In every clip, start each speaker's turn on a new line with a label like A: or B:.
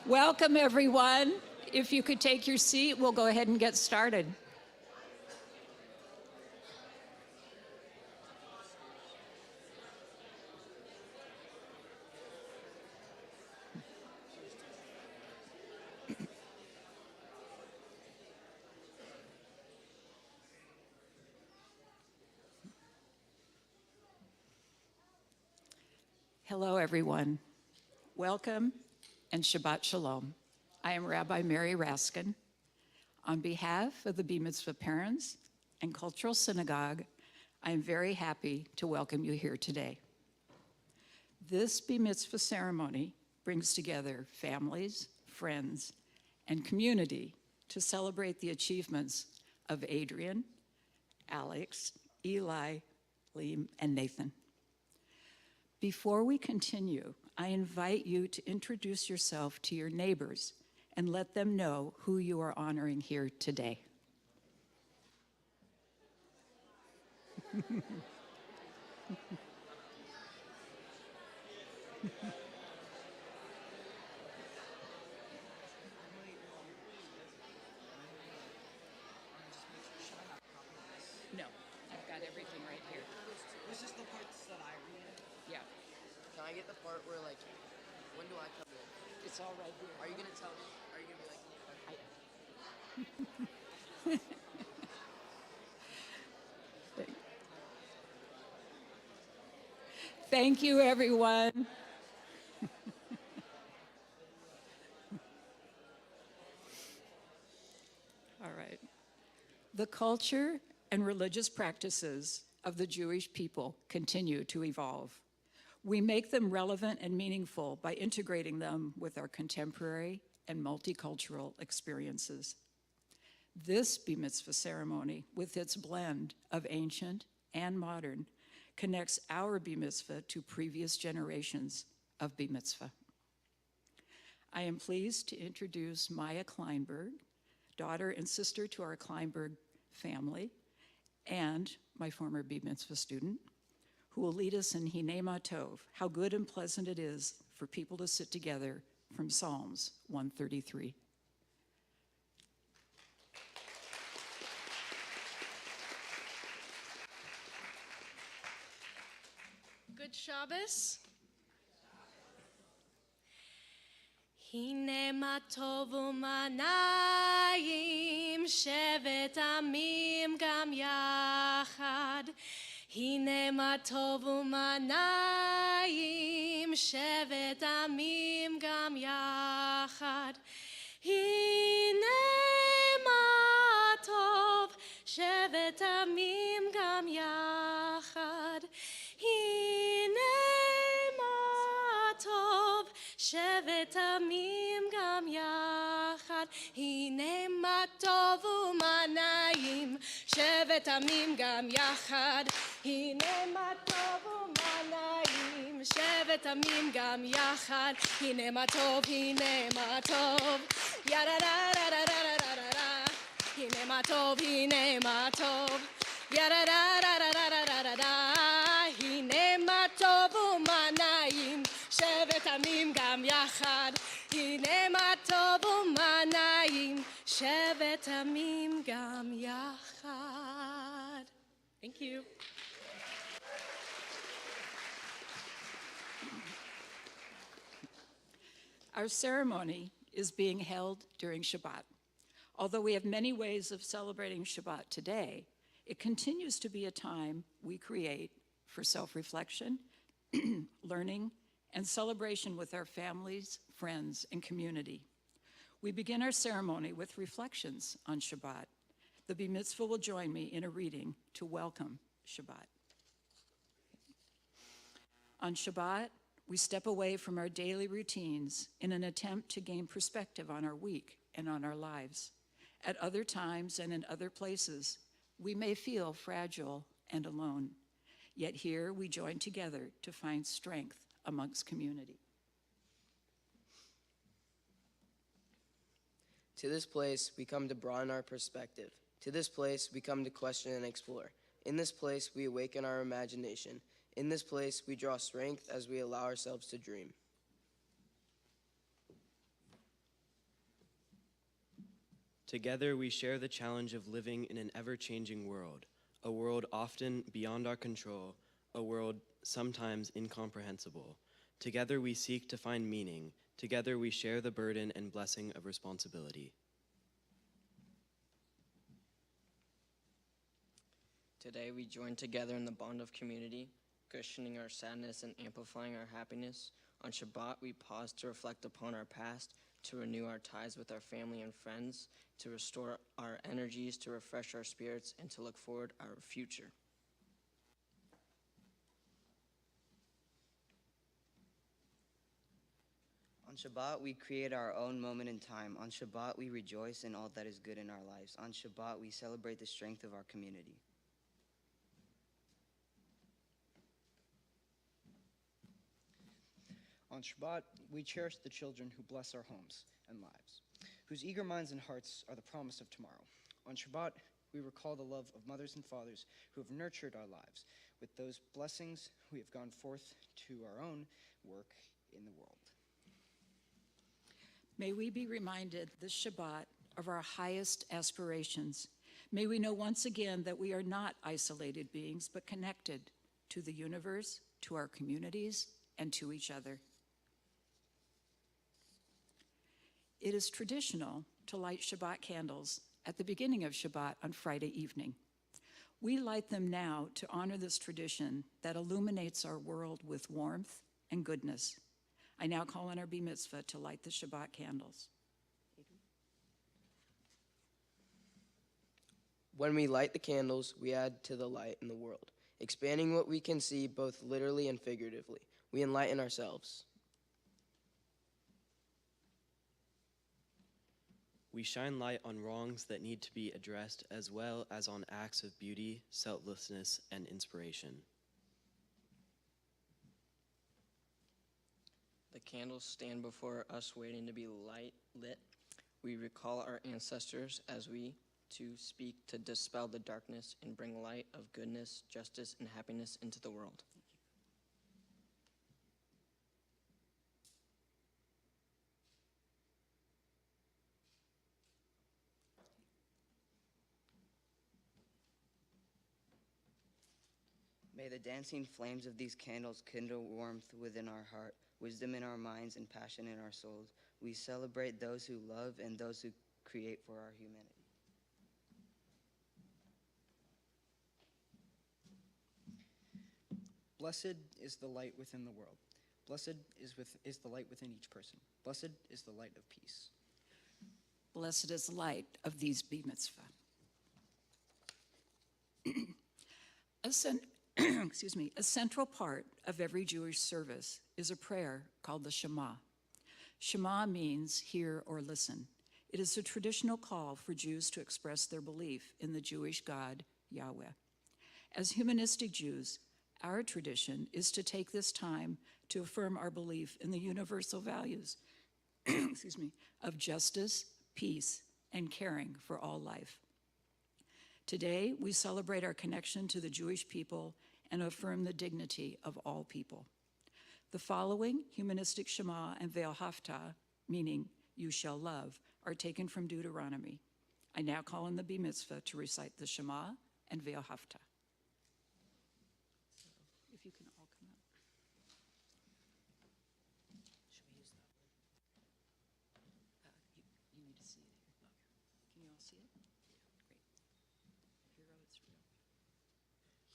A: Welcome, everyone. If you could take your seat, we'll go ahead and get started. Hello, everyone. Welcome and Shabbat Shalom. I am Rabbi Mary Raskin. On behalf of the Mitzvah parents and Cultural Synagogue, I am very happy to welcome you here today. This Mitzvah ceremony brings together families, friends, and community to celebrate the achievements of Adrian, Alex, Eli, Liam, and Nathan. Before we continue, I invite you to introduce yourself to your neighbors and let them know who you are honoring here today. No, I've got everything right here.
B: This is the parts that I read.
A: Yeah,
B: Can I get the part where, like, when do I come in?
A: it's all right here.
B: Are you going to tell me? Are you going to be like,
A: Thank you, everyone. All right. The culture and religious practices of the Jewish people continue to evolve. We make them relevant and meaningful by integrating them with our contemporary and multicultural experiences. This Mitzvah ceremony, with its blend of ancient and modern, connects our Mitzvah to previous generations of Mitzvah. I am pleased to introduce Maya Kleinberg, daughter and sister to our Kleinberg family, and my former Mitzvah student, who will lead us in Hinema Tov, how good and pleasant it is for people to sit together, from Psalms 133.
C: Good Shabbos. הנה מה טוב ומה נעים, שבת עמים גם יחד. הנה מה טוב ומה נעים, שבת עמים גם יחד. הנה מה טוב, שבת עמים גם יחד. הנה מה טוב, שבת עמים גם יחד. הנה מה טוב ומה נעים, שבת עמים גם יחד. הנה מה טוב ומה נעים, שבת עמים גם יחד. הנה מה טוב, הנה מה טוב, יא רה רה רה רה רה רה רה רה. הנה מה טוב, הנה מה טוב, יא רה רה רה רה רה רה רה רה. הנה מה טוב ומה נעים, שבת עמים גם יחד. הנה מה טוב ומה נעים, שבת עמים גם יחד. Thank you.
A: Our ceremony is being held during Shabbat. Although we have many ways of celebrating Shabbat today, it continues to be a time we create for self-reflection, learning, and celebration with our families, friends, and community. We begin our ceremony with reflections on Shabbat. The Mitzvah will join me in a reading to welcome Shabbat. On Shabbat, we step away from our daily routines in an attempt to gain perspective on our week and on our lives. At other times and in other places, we may feel fragile and alone. Yet here we join together to find strength amongst community.
B: To this place, we come to broaden our perspective. To this place, we come to question and explore. In this place, we awaken our imagination. In this place, we draw strength as we allow ourselves to dream.
D: Together we share the challenge of living in an ever-changing world, a world often beyond our control, a world sometimes incomprehensible. Together we seek to find meaning. Together we share the burden and blessing of responsibility.
E: Today we join together in the bond of community, cushioning our sadness and amplifying our happiness. On Shabbat, we pause to reflect upon our past, to renew our ties with our family and friends, to restore our energies, to refresh our spirits, and to look forward our future.
F: On Shabbat, we create our own moment in time. On Shabbat, we rejoice in all that is good in our lives. On Shabbat, we celebrate the strength of our community.
G: On Shabbat, we cherish the children who bless our homes and lives, whose eager minds and hearts are the promise of tomorrow. On Shabbat, we recall the love of mothers and fathers who have nurtured our lives. With those blessings, we have gone forth to our own work in the world.
A: May we be reminded this Shabbat of our highest aspirations. May we know once again that we are not isolated beings, but connected to the universe, to our communities, and to each other. It is traditional to light Shabbat candles at the beginning of Shabbat on Friday evening. We light them now to honor this tradition that illuminates our world with warmth and goodness. I now call on our Mitzvah to light the Shabbat candles.
B: When we light the candles, we add to the light in the world, expanding what we can see both literally and figuratively. We enlighten ourselves.
D: We shine light on wrongs that need to be addressed, as well as on acts of beauty, selflessness, and inspiration.
E: The candles stand before us waiting to be lit. We recall our ancestors as we too speak to dispel the darkness and bring light of goodness, justice, and happiness into the world.
F: May the dancing flames of these candles kindle warmth within our heart, wisdom in our minds, and passion in our souls. We celebrate those who love and those who create for our humanity.
G: Blessed is the light within the world. Blessed is the light within each person. Blessed is the light of peace.
A: Blessed is the light of these Mitzvah. A central part of every Jewish service is a prayer called the Shema. Shema means hear or listen. It is a traditional call for Jews to express their belief in the Jewish God, Yahweh. As humanistic Jews, our tradition is to take this time to affirm our belief in the universal values of justice, peace, and caring for all life. Today, we celebrate our connection to the Jewish people and affirm the dignity of all people. The following humanistic Shema and Ve'ahavta, meaning you shall love, are taken from Deuteronomy. I now call on the Mitzvah to recite the Shema and Ve'ahavta. If you can all come up. Should we use that one? You need to see it here. Okay. Can you all see it? Great.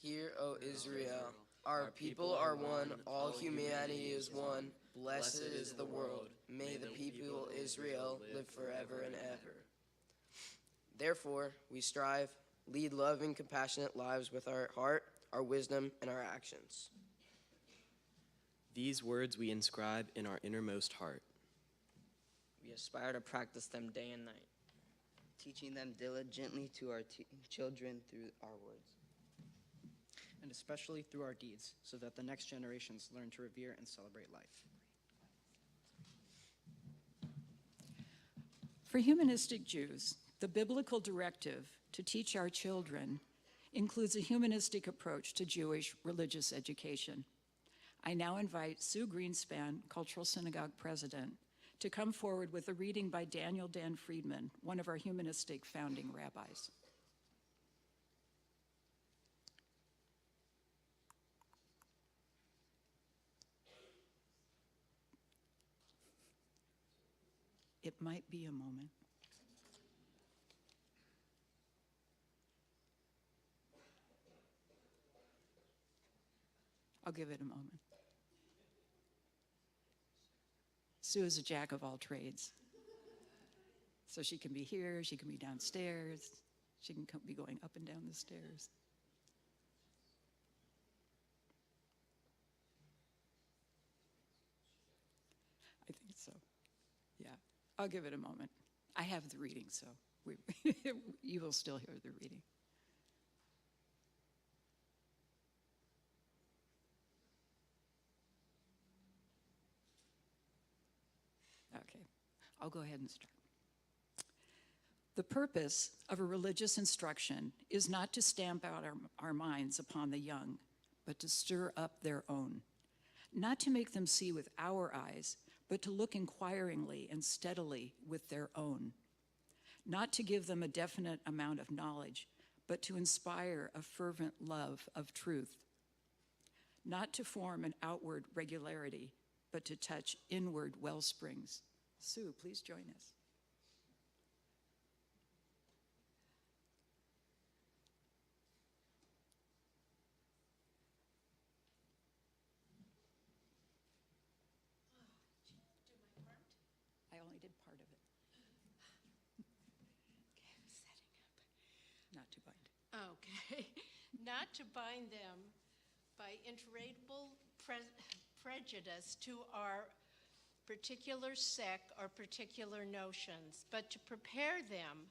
A: Hear, O Israel.
B: Hear, O Israel, our people are one, all humanity is one. Blessed is the world. May the people Israel live forever and ever. Therefore, we strive, lead loving, compassionate lives with our heart, our wisdom, and our actions.
D: These words we inscribe in our innermost heart.
E: We aspire to practice them day and night,
F: Teaching them diligently to our children through our words.
G: And especially through our deeds, so that the next generations learn to revere and celebrate life.
A: For humanistic Jews, the biblical directive to teach our children includes a humanistic approach to Jewish religious education. I now invite Sue Greenspan, Cultural Synagogue President, to come forward with a reading by Daniel Dan Friedman, one of our humanistic founding rabbis. It might be a moment. I'll give it a moment. Sue is a jack of all trades. So she can be here, she can be downstairs, she can be going up and down the stairs. I think so. Yeah, I'll give it a moment. I have the reading, so you will still hear the reading. Okay, I'll go ahead and start. The purpose of a religious instruction is not to stamp out our minds upon the young, but to stir up their own. Not to make them see with our eyes, but to look inquiringly and steadily with their own. Not to give them a definite amount of knowledge, but to inspire a fervent love of truth. Not to form an outward regularity, but to touch inward well springs. Sue, please join us. I only did part of it.
H: Okay, I'm setting up.
A: Not to bind.
H: Okay, not to bind them by interrogable prejudice to our particular sect or particular notions, but to prepare them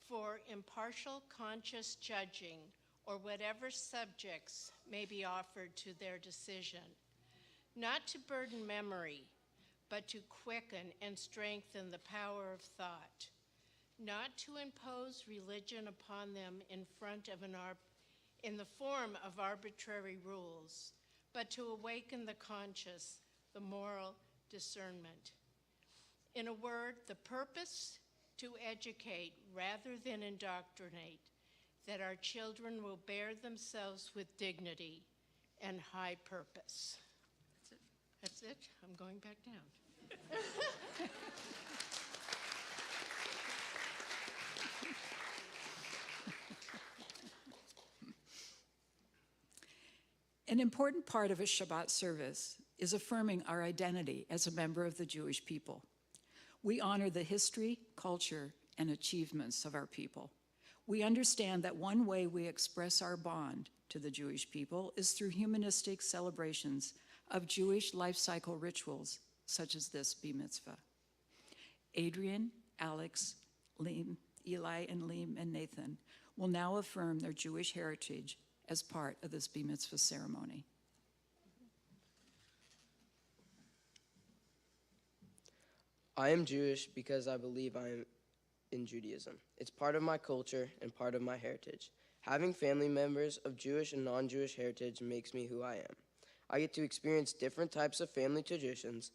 H: for impartial, conscious judging or whatever subjects may be offered to their decision. Not to burden memory, but to quicken and strengthen the power of thought. Not to impose religion upon them in the form of arbitrary rules, but to awaken the conscious, the moral discernment. In a word, the purpose to educate rather than indoctrinate, that our children will bear themselves with dignity and high purpose. That's it. I'm going back down.
A: An important part of a Shabbat service is affirming our identity as a member of the Jewish people. We honor the history, culture, and achievements of our people. We understand that one way we express our bond to the Jewish people is through humanistic celebrations of Jewish life cycle rituals, such as this Mitzvah. Adrian, Alex, Liam, Eli, and Liam and Nathan will now affirm their Jewish heritage as part of this Mitzvah ceremony.
B: I am Jewish because I believe I am in Judaism. It's part of my culture and part of my heritage. Having family members of Jewish and non-Jewish heritage makes me who I am. I get to experience different types of family traditions.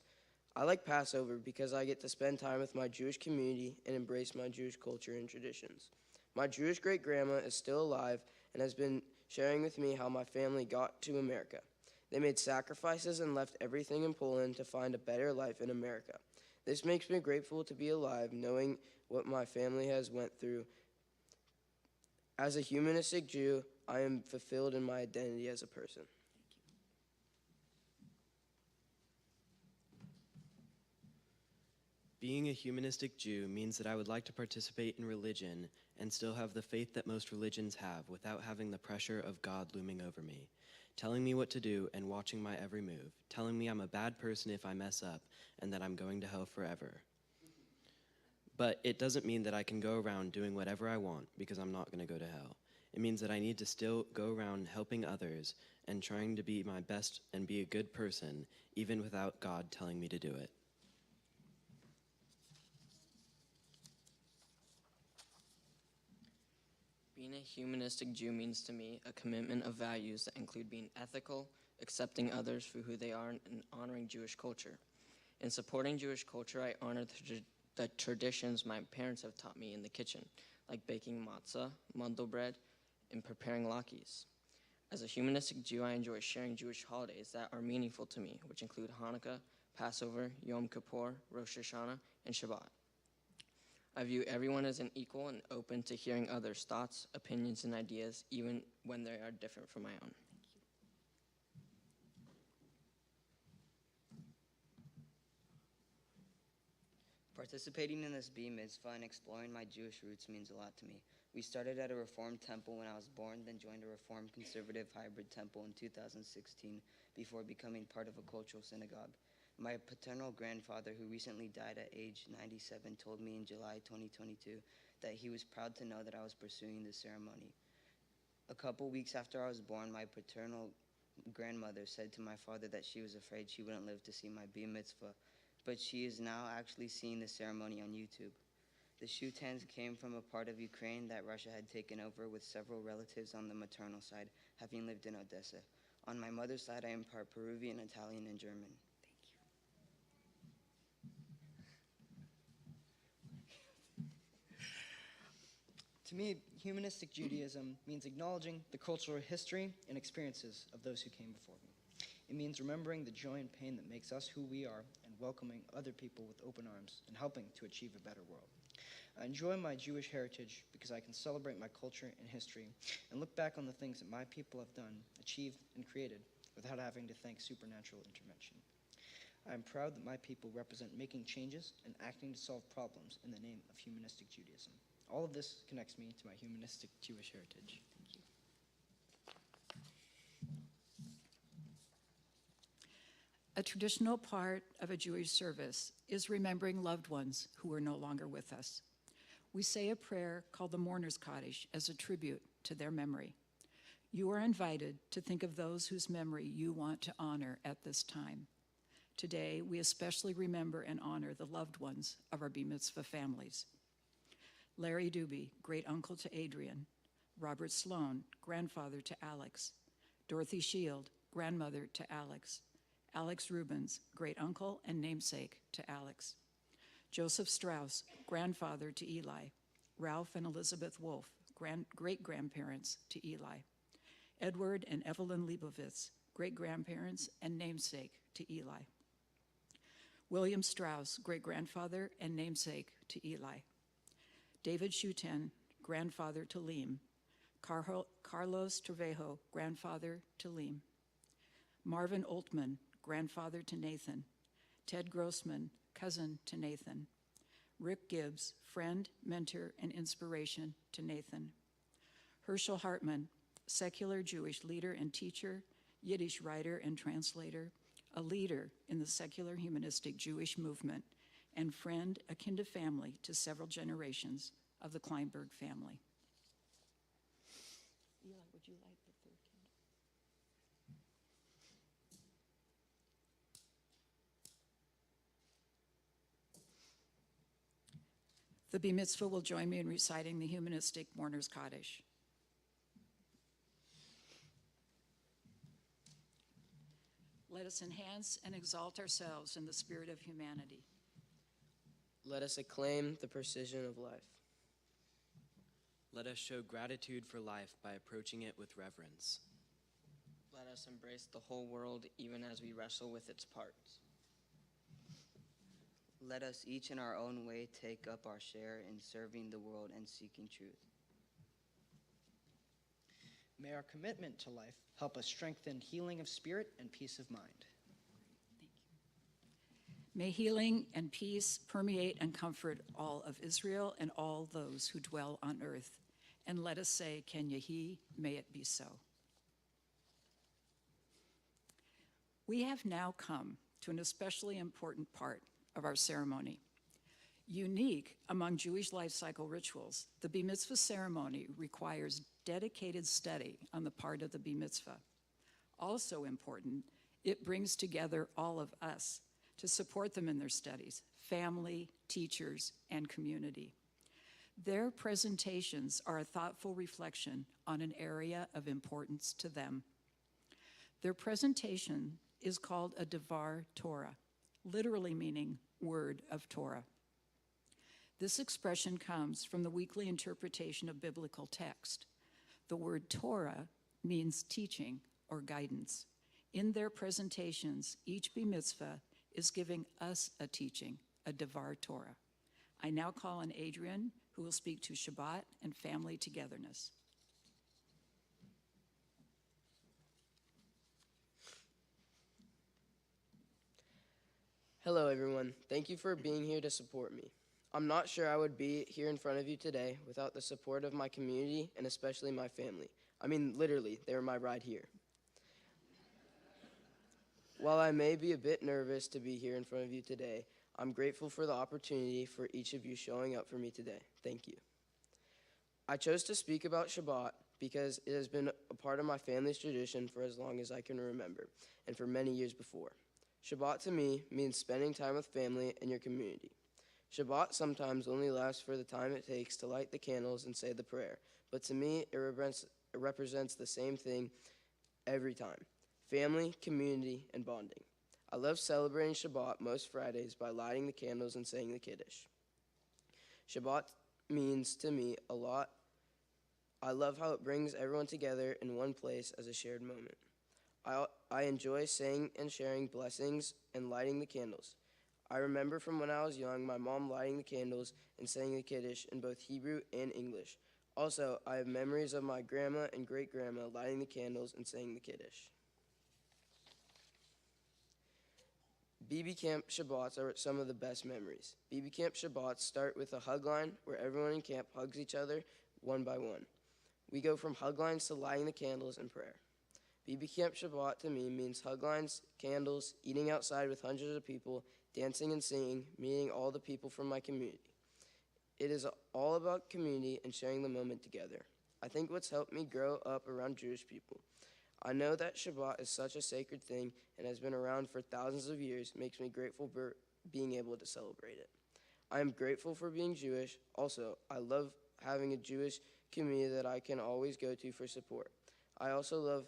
B: I like Passover because I get to spend time with my Jewish community and embrace my Jewish culture and traditions. My Jewish great-grandma is still alive and has been sharing with me how my family got to America. They made sacrifices and left everything in Poland to find a better life in America. This makes me grateful to be alive, knowing what my family has went through. As a humanistic Jew, I am fulfilled in my identity as a person.
D: Being a humanistic Jew means that I would like to participate in religion and still have the faith that most religions have without having the pressure of God looming over me, telling me what to do and watching my every move, telling me I'm a bad person if I mess up and that I'm going to hell forever. But it doesn't mean that I can go around doing whatever I want because I'm not going to go to hell. It means that I need to still go around helping others and trying to be my best and be a good person, even without God telling me to do it.
E: Being a humanistic Jew means to me a commitment of values that include being ethical, accepting others for who they are, and honoring Jewish culture. In supporting Jewish culture, I honor the traditions my parents have taught me in the kitchen, like baking matzah, mandel bread, and preparing latkes. As a humanistic Jew, I enjoy sharing Jewish holidays that are meaningful to me, which include Hanukkah, Passover, Yom Kippur, Rosh Hashanah, and Shabbat. I view everyone as an equal and open to hearing others' thoughts, opinions, and ideas, even when they are different from my own.
F: Participating in this Mitzvah and exploring my Jewish roots means a lot to me. We started at a Reformed temple when I was born, then joined a Reformed conservative hybrid temple in 2016 before becoming part of a cultural synagogue. My paternal grandfather, who recently died at age 97, told me in July 2022 that he was proud to know that I was pursuing this ceremony. A couple weeks after I was born, my paternal grandmother said to my father that she was afraid she wouldn't live to see my Mitzvah, but she is now actually seeing the ceremony on YouTube. The Shutans came from a part of Ukraine that Russia had taken over, with several relatives on the maternal side having lived in Odessa. On my mother's side, I am part Peruvian, Italian, and German.
G: To me, humanistic Judaism means acknowledging the cultural history and experiences of those who came before me. It means remembering the joy and pain that makes us who we are and welcoming other people with open arms and helping to achieve a better world. I enjoy my Jewish heritage because I can celebrate my culture and history and look back on the things that my people have done, achieved, and created without having to thank supernatural intervention. I am proud that my people represent making changes and acting to solve problems in the name of humanistic Judaism. All of this connects me to my humanistic Jewish heritage. Thank you.
A: A traditional part of a Jewish service is remembering loved ones who are no longer with us. We say a prayer called the Mourner's Kaddish as a tribute to their memory. You are invited to think of those whose memory you want to honor at this time. Today, we especially remember and honor the loved ones of our Mitzvah families. Larry Doobie, great uncle to Adrian. Robert Sloan, grandfather to Alex. Dorothy Shield, grandmother to Alex. Alex Rubens, great uncle and namesake to Alex. Joseph Strauss, grandfather to Eli. Ralph and Elizabeth Wolf, great-grandparents to Eli. Edward and Evelyn Leibovitz, great-grandparents and namesake to Eli. William Strauss, great-grandfather and namesake to Eli. David Shuten, grandfather to Liam. Carlos Trevejo, grandfather to Liam. Marvin Oltman, grandfather to Nathan. Ted Grossman, cousin to Nathan. Rick Gibbs, friend, mentor, and inspiration to Nathan. Herschel Hartman, secular Jewish leader and teacher, Yiddish writer and translator, a leader in the secular humanistic Jewish movement, and friend akin to family to several generations of the Kleinberg family. Eli, would you light the third candle? The Mitzvah will join me in reciting the humanistic Mourner's Kaddish. Let us enhance and exalt ourselves in the spirit of humanity.
B: Let us acclaim the precision of life.
D: Let us show gratitude for life by approaching it with reverence.
E: Let us embrace the whole world even as we wrestle with its parts.
F: Let us each in our own way take up our share in serving the world and seeking truth.
G: May our commitment to life help us strengthen healing of spirit and peace of mind.
A: Thank you. May healing and peace permeate and comfort all of Israel and all those who dwell on earth. And let us say, Ken Yehi, may it be so. We have now come to an especially important part of our ceremony. Unique among Jewish life cycle rituals, the Bar Mitzvah ceremony requires dedicated study on the part of the Bar Mitzvah. Also important, it brings together all of us to support them in their studies, family, teachers, and community. Their presentations are a thoughtful reflection on an area of importance to them. Their presentation is called a Devar Torah, literally meaning word of Torah. This expression comes from the weekly interpretation of biblical text. The word Torah means teaching or guidance. In their presentations, each Mitzvah is giving us a teaching, a Devar Torah. I now call on Adrian, who will speak to Shabbat and family togetherness.
B: Hello, everyone. Thank you for being here to support me. I'm not sure I would be here in front of you today without the support of my community and especially my family. I mean, literally, they were my ride here. While I may be a bit nervous to be here in front of you today, I'm grateful for the opportunity for each of you showing up for me today. Thank you. I chose to speak about Shabbat because it has been a part of my family's tradition for as long as I can remember, and for many years before. Shabbat to me means spending time with family and your community. Shabbat sometimes only lasts for the time it takes to light the candles and say the prayer, but to me it represents the same thing every time: family, community, and bonding. I love celebrating Shabbat most Fridays by lighting the candles and saying the Kiddush. Shabbat means to me a lot. I love how it brings everyone together in one place as a shared moment. I enjoy saying and sharing blessings and lighting the candles. I remember from when I was young, my mom lighting the candles and saying the Kiddush in both Hebrew and English. Also, I have memories of my grandma and great-grandma lighting the candles and saying the Kiddush. BB Camp Shabbats are some of the best memories. BB Camp Shabbats start with a hug line where everyone in camp hugs each other one by one. We go from hug lines to lighting the candles and prayer. BB Camp Shabbat to me means hug lines, candles, eating outside with hundreds of people, dancing and singing, meeting all the people from my community. It is all about community and sharing the moment together. I think what's helped me grow up around Jewish people. I know that Shabbat is such a sacred thing and has been around for thousands of years, makes me grateful for being able to celebrate it. I am grateful for being Jewish. Also, I love having a Jewish community that I can always go to for support. I also love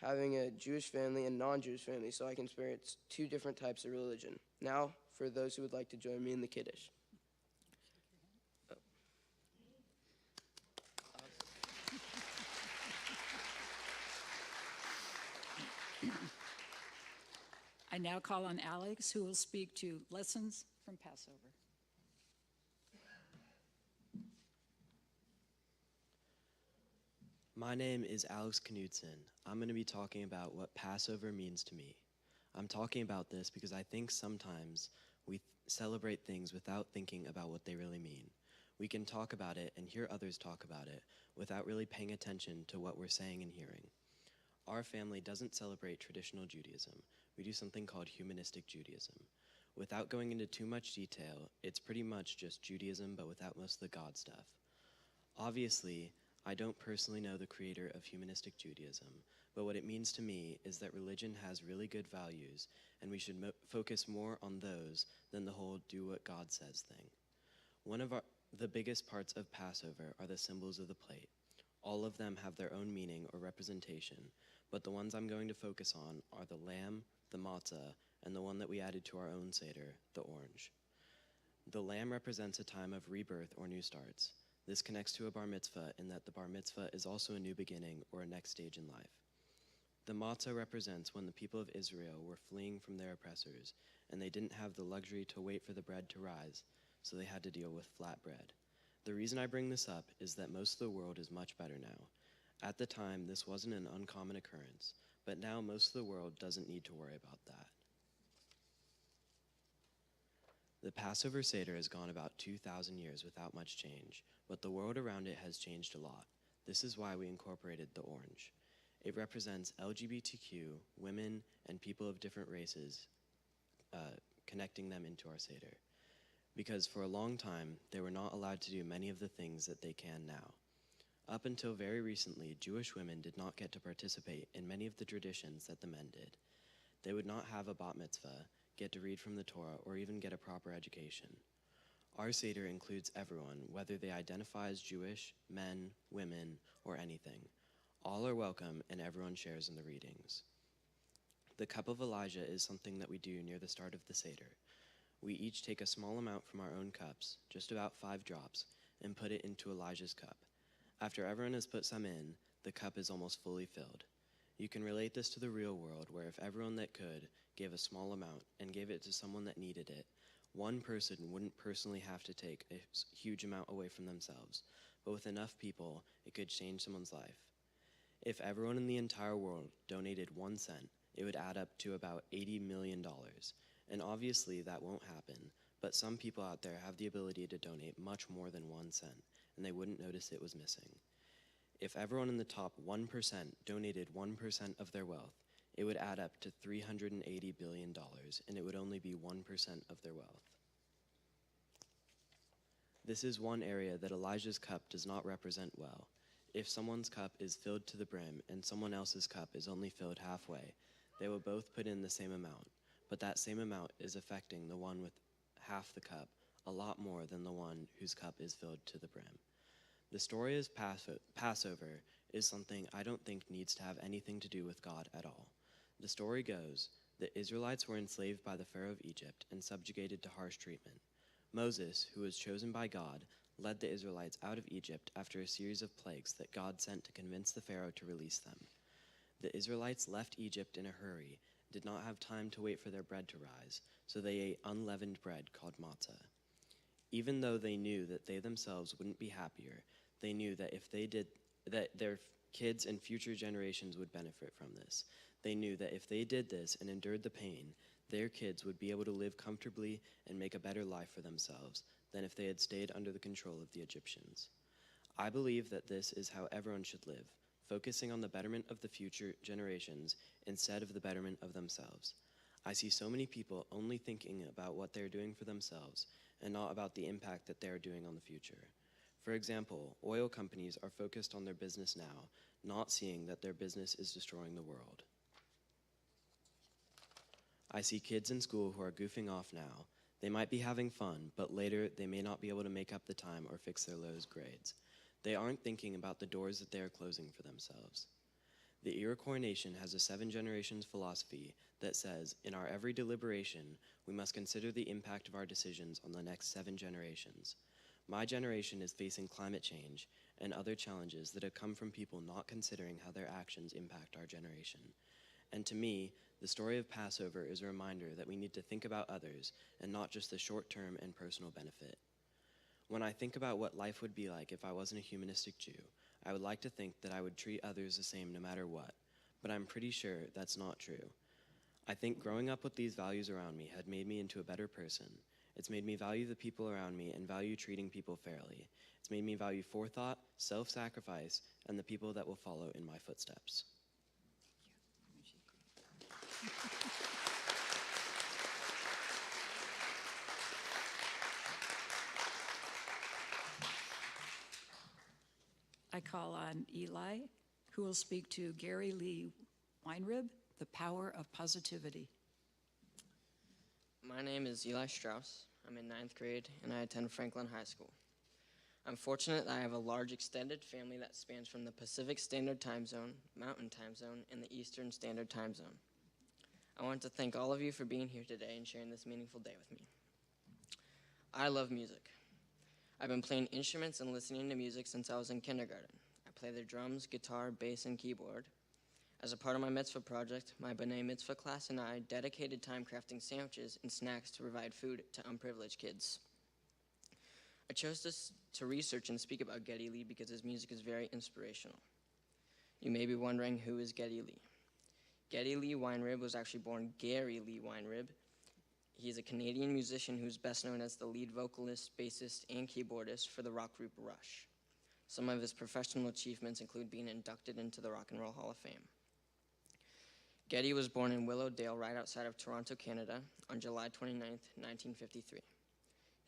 B: having a Jewish family and non-Jewish family so I can experience two different types of religion. Now, for those who would like to join me in the Kiddush.
A: I now call on Alex, who will speak to lessons from Passover.
D: My name is Alex Knudsen. I'm going to be talking about what Passover means to me. I'm talking about this because I think sometimes we celebrate things without thinking about what they really mean. We can talk about it and hear others talk about it without really paying attention to what we're saying and hearing. Our family doesn't celebrate traditional Judaism. We do something called humanistic Judaism. Without going into too much detail, it's pretty much just Judaism but without most of the God stuff. Obviously, I don't personally know the creator of humanistic Judaism, but what it means to me is that religion has really good values, and we should focus more on those than the whole do what God says thing. One of the biggest parts of Passover are the symbols of the plate. All of them have their own meaning or representation, but the ones I'm going to focus on are the lamb, the matzah, and the one that we added to our own Seder, the orange. The lamb represents a time of rebirth or new starts. This connects to a bar mitzvah in that the bar mitzvah is also a new beginning or a next stage in life. The matzah represents when the people of Israel were fleeing from their oppressors, and they didn't have the luxury to wait for the bread to rise, so they had to deal with flat bread. The reason I bring this up is that most of the world is much better now. At the time, this wasn't an uncommon occurrence, but now most of the world doesn't need to worry about that. The Passover Seder has gone about 2,000 years without much change, but the world around it has changed a lot. This is why we incorporated the orange. It represents LGBTQ, women, and people of different races, connecting them into our Seder. Because for a long time, they were not allowed to do many of the things that they can now. Up until very recently, Jewish women did not get to participate in many of the traditions that the men did. They would not have a bat mitzvah, get to read from the Torah, or even get a proper education. Our Seder includes everyone, whether they identify as Jewish, men, women, or anything. All are welcome and everyone shares in the readings. The cup of Elijah is something that we do near the start of the Seder. We each take a small amount from our own cups, just about 5 drops, and put it into Elijah's cup. After everyone has put some in, the cup is almost fully filled. You can relate this to the real world, where if everyone that could gave a small amount and gave it to someone that needed it, one person wouldn't personally have to take a huge amount away from themselves, but with enough people, it could change someone's life. If everyone in the entire world donated 1 cent, it would add up to about $80 million. And obviously that won't happen, but some people out there have the ability to donate much more than 1 cent, and they wouldn't notice it was missing. If everyone in the top 1% donated 1% of their wealth, it would add up to $380 billion, and it would only be 1% of their wealth. This is one area that Elijah's cup does not represent well. If someone's cup is filled to the brim and someone else's cup is only filled halfway, they will both put in the same amount, but that same amount is affecting the one with half the cup a lot more than the one whose cup is filled to the brim. The story of Passover is something I don't think needs to have anything to do with God at all. The story goes that Israelites were enslaved by the Pharaoh of Egypt and subjugated to harsh treatment. Moses, who was chosen by God, led the Israelites out of Egypt after a series of plagues that God sent to convince the Pharaoh to release them. The Israelites left Egypt in a hurry, did not have time to wait for their bread to rise, so they ate unleavened bread called matzah. Even though they knew that they themselves wouldn't be happier, they knew that if they did, that their kids and future generations would benefit from this. They knew that if they did this and endured the pain, their kids would be able to live comfortably and make a better life for themselves than if they had stayed under the control of the Egyptians. I believe that this is how everyone should live, focusing on the betterment of the future generations instead of the betterment of themselves. I see so many people only thinking about what they're doing for themselves and not about the impact that they're doing on the future. For example, oil companies are focused on their business now, not seeing that their business is destroying the world. I see kids in school who are goofing off now. They might be having fun, but later they may not be able to make up the time or fix their low grades. They aren't thinking about the doors that they are closing for themselves. The Iroquois Nation has a 7 generations philosophy that says, in our every deliberation, we must consider the impact of our decisions on the next 7 generations. My generation is facing climate change and other challenges that have come from people not considering how their actions impact our generation. And to me, the story of Passover is a reminder that we need to think about others and not just the short-term and personal benefit. When I think about what life would be like if I wasn't a humanistic Jew, I would like to think that I would treat others the same no matter what, but I'm pretty sure that's not true. I think growing up with these values around me had made me into a better person. It's made me value the people around me and value treating people fairly. It's made me value forethought, self-sacrifice, and the people that will follow in my footsteps.
A: I call on Eli, who will speak to Gary Lee Weinrib, The Power of Positivity.
E: My name is Eli Strauss. I'm in 9th grade, and I attend Franklin High School. I'm fortunate that I have a large extended family that spans from the Pacific Standard Time Zone, Mountain Time Zone, and the Eastern Standard Time Zone. I want to thank all of you for being here today and sharing this meaningful day with me. I love music. I've been playing instruments and listening to music since I was in kindergarten. I play the drums, guitar, bass, and keyboard. As a part of my Mitzvah project, my B'nai Mitzvah class and I dedicated time crafting sandwiches and snacks to provide food to unprivileged kids. I chose to research and speak about Geddy Lee because his music is very inspirational. You may be wondering, who is Geddy Lee? Geddy Lee Weinrib was actually born Gary Lee Weinrib. He's a Canadian musician who's best known as the lead vocalist, bassist, and keyboardist for the rock group Rush. Some of his professional achievements include being inducted into the Rock and Roll Hall of Fame. Geddy was born in Willowdale, right outside of Toronto, Canada, on July 29, 1953.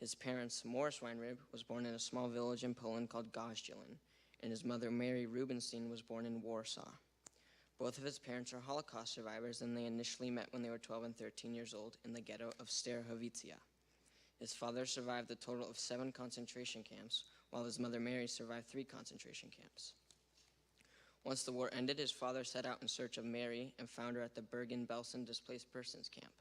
E: His parents, Morris Weinrib, was born in a small village in Poland called Gozdzielin, and his mother, Mary Rubenstein, was born in Warsaw. Both of his parents are Holocaust survivors, and they initially met when they were 12 and 13 years old in the ghetto of Starachowice. His father survived a total of 7 concentration camps, while his mother Mary survived 3 concentration camps. Once the war ended, his father set out in search of Mary and found her at the Bergen-Belsen displaced persons camp.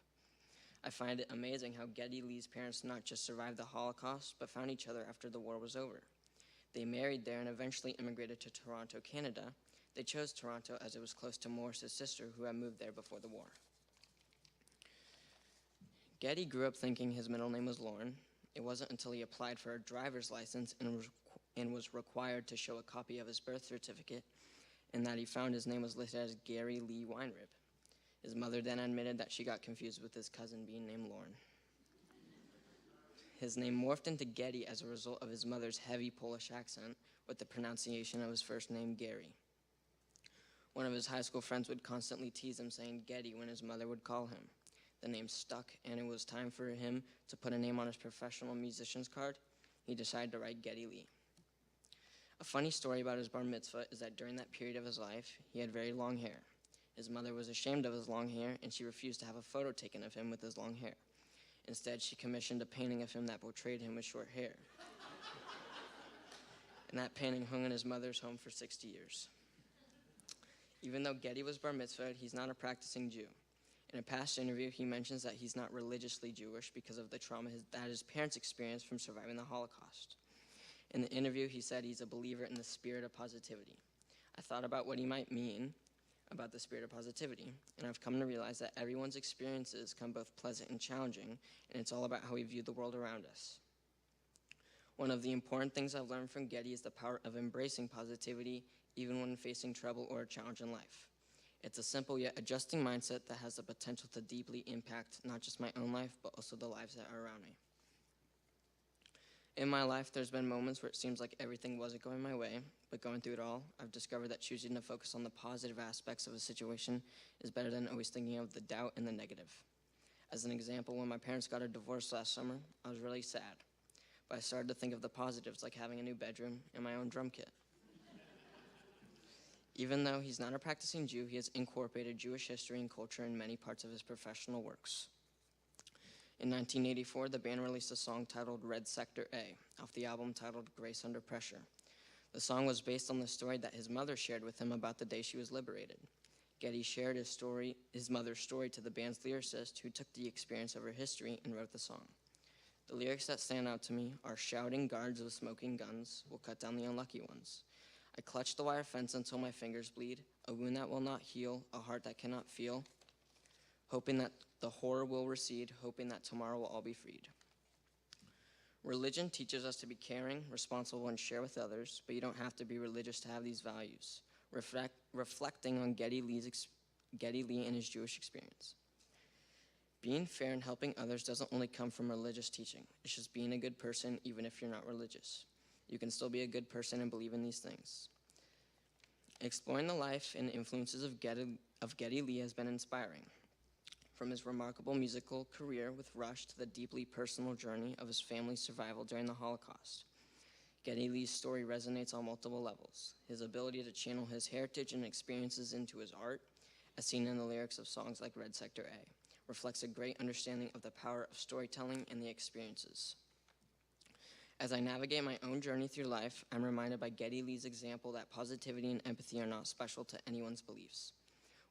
E: I find it amazing how Geddy Lee's parents not just survived the Holocaust, but found each other after the war was over. They married there and eventually immigrated to Toronto, Canada. They chose Toronto as it was close to Morris's sister, who had moved there before the war. Geddy grew up thinking his middle name was Lauren. It wasn't until he applied for a driver's license and was required to show a copy of his birth certificate and that he found his name was listed as Gary Lee Weinrib. His mother then admitted that she got confused with his cousin being named Lauren. His name morphed into Geddy as a result of his mother's heavy Polish accent with the pronunciation of his first name, Gary. One of his high school friends would constantly tease him saying Geddy when his mother would call him. The name stuck, and it was time for him to put a name on his professional musician's card. He decided to write Geddy Lee. A funny story about his bar mitzvah is that during that period of his life, he had very long hair. His mother was ashamed of his long hair, and she refused to have a photo taken of him with his long hair. Instead, she commissioned a painting of him that portrayed him with short hair. And that painting hung in his mother's home for 60 years. Even though Geddy was bar mitzvahed, he's not a practicing Jew. In a past interview, he mentions that he's not religiously Jewish because of the trauma that his parents experienced from surviving the Holocaust. In the interview, he said he's a believer in the spirit of positivity. I thought about what he might mean about the spirit of positivity, and I've come to realize that everyone's experiences come both pleasant and challenging, and it's all about how we view the world around us. One of the important things I've learned from Geddy is the power of embracing positivity even when facing trouble or a challenge in life. It's a simple yet adjusting mindset that has the potential to deeply impact not just my own life, but also the lives that are around me. In my life, there's been moments where it seems like everything wasn't going my way, but going through it all, I've discovered that choosing to focus on the positive aspects of a situation is better than always thinking of the doubt and the negative. As an example, when my parents got a divorce last summer, I was really sad, but I started to think of the positives, like having a new bedroom and my own drum kit. Even though he's not a practicing Jew, he has incorporated Jewish history and culture in many parts of his professional works. In 1984, the band released a song titled Red Sector A, off the album titled Grace Under Pressure. The song was based on the story that his mother shared with him about the day she was liberated. Geddy shared his mother's story to the band's lyricist, who took the experience of her history and wrote the song. The lyrics that stand out to me are, "Shouting guards with smoking guns will cut down the unlucky ones. I clutch the wire fence until my fingers bleed, a wound that will not heal, a heart that cannot feel, hoping that the horror will recede, hoping that tomorrow will all be freed." Religion teaches us to be caring, responsible, and share with others, but you don't have to be religious to have these values. Reflecting on Geddy Lee and his Jewish experience. Being fair and helping others doesn't only come from religious teaching. It's just being a good person even if you're not religious. You can still be a good person and believe in these things. Exploring the life and influences of Geddy Lee has been inspiring. From his remarkable musical career with Rush to the deeply personal journey of his family's survival during the Holocaust. Geddy Lee's story resonates on multiple levels. His ability to channel his heritage and experiences into his art, as seen in the lyrics of songs like Red Sector A, reflects a great understanding of the power of storytelling and the experiences. As I navigate my own journey through life, I'm reminded by Geddy Lee's example that positivity and empathy are not special to anyone's beliefs.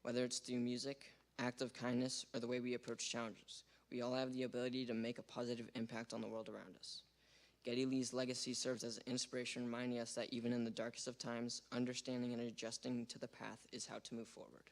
E: Whether it's through music, act of kindness, or the way we approach challenges, we all have the ability to make a positive impact on the world around us. Geddy Lee's legacy serves as an inspiration, reminding us that even in the darkest of times, understanding and adjusting to the path is how to move forward.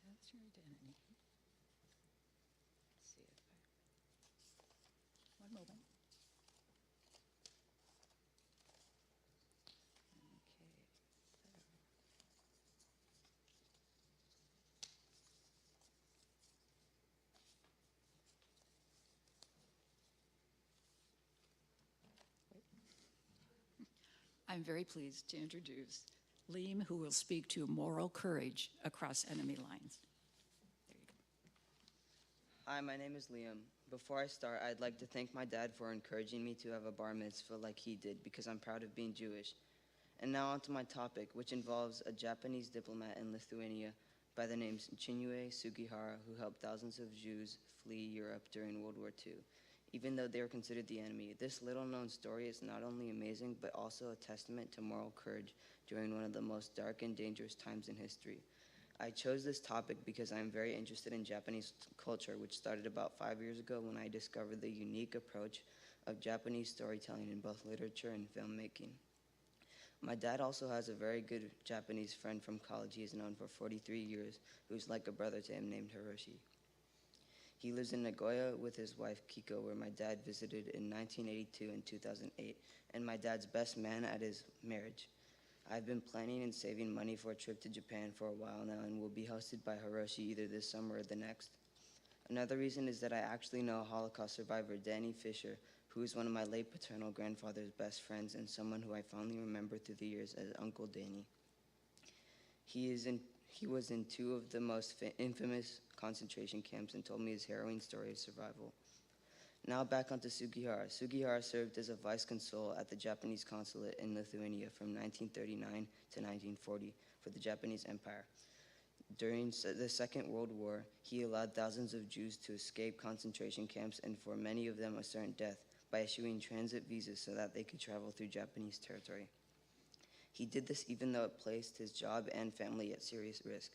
A: That's your identity. Let's see if one moment. Okay. I'm very pleased to introduce Liam, who will speak to moral courage across enemy lines. There you go.
F: Hi, my name is Liam. Before I start, I'd like to thank my dad for encouraging me to have a bar mitzvah like he did, because I'm proud of being Jewish. And now on to my topic, which involves a Japanese diplomat in Lithuania by the name Chinyue Sugihara, who helped thousands of Jews flee Europe during World War II. Even though they were considered the enemy, this little-known story is not only amazing, but also a testament to moral courage during one of the most dark and dangerous times in history. I chose this topic because I am very interested in Japanese culture, which started about 5 years ago when I discovered the unique approach of Japanese storytelling in both literature and filmmaking. My dad also has a very good Japanese friend from college he has known for 43 years, who's like a brother to him, named Hiroshi. He lives in Nagoya with his wife Kiko, where my dad visited in 1982 and 2008, and my dad's best man at his marriage. I've been planning and saving money for a trip to Japan for a while now and will be hosted by Hiroshi either this summer or the next. Another reason is that I actually know Holocaust survivor Danny Fisher, who is one of my late paternal grandfather's best friends and someone who I fondly remember through the years as Uncle Danny. He was in two of the most infamous concentration camps and told me his harrowing story of survival. Now back onto Sugihara. Sugihara served as a vice consul at the Japanese consulate in Lithuania from 1939 to 1940 for the Japanese Empire. During the Second World War, he allowed thousands of Jews to escape concentration camps and for many of them a certain death by issuing transit visas so that they could travel through Japanese territory. He did this even though it placed his job and family at serious risk.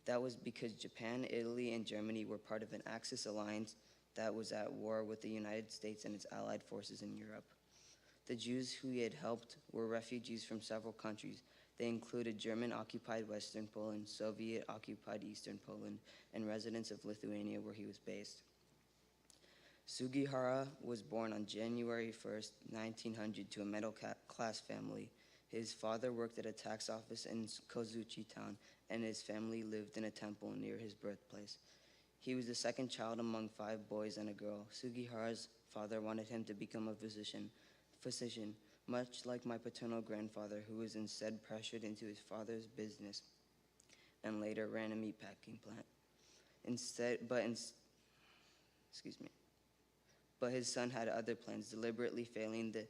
F: That was because Japan, Italy, and Germany were part of an Axis alliance that was at war with the United States and its allied forces in Europe. The Jews who he had helped were refugees from several countries. They included German-occupied Western Poland, Soviet-occupied Eastern Poland, and residents of Lithuania where he was based. Sugihara was born on January 1st, 1900 to a middle-class family. His father worked at a tax office in Kozuchi town, and his family lived in a temple near his birthplace. He was the second child among 5 boys and a girl. Sugihara's father wanted him to become a physician, much like my paternal grandfather, who was instead pressured into his father's business and later ran a meatpacking plant. But his son had other plans, deliberately failing the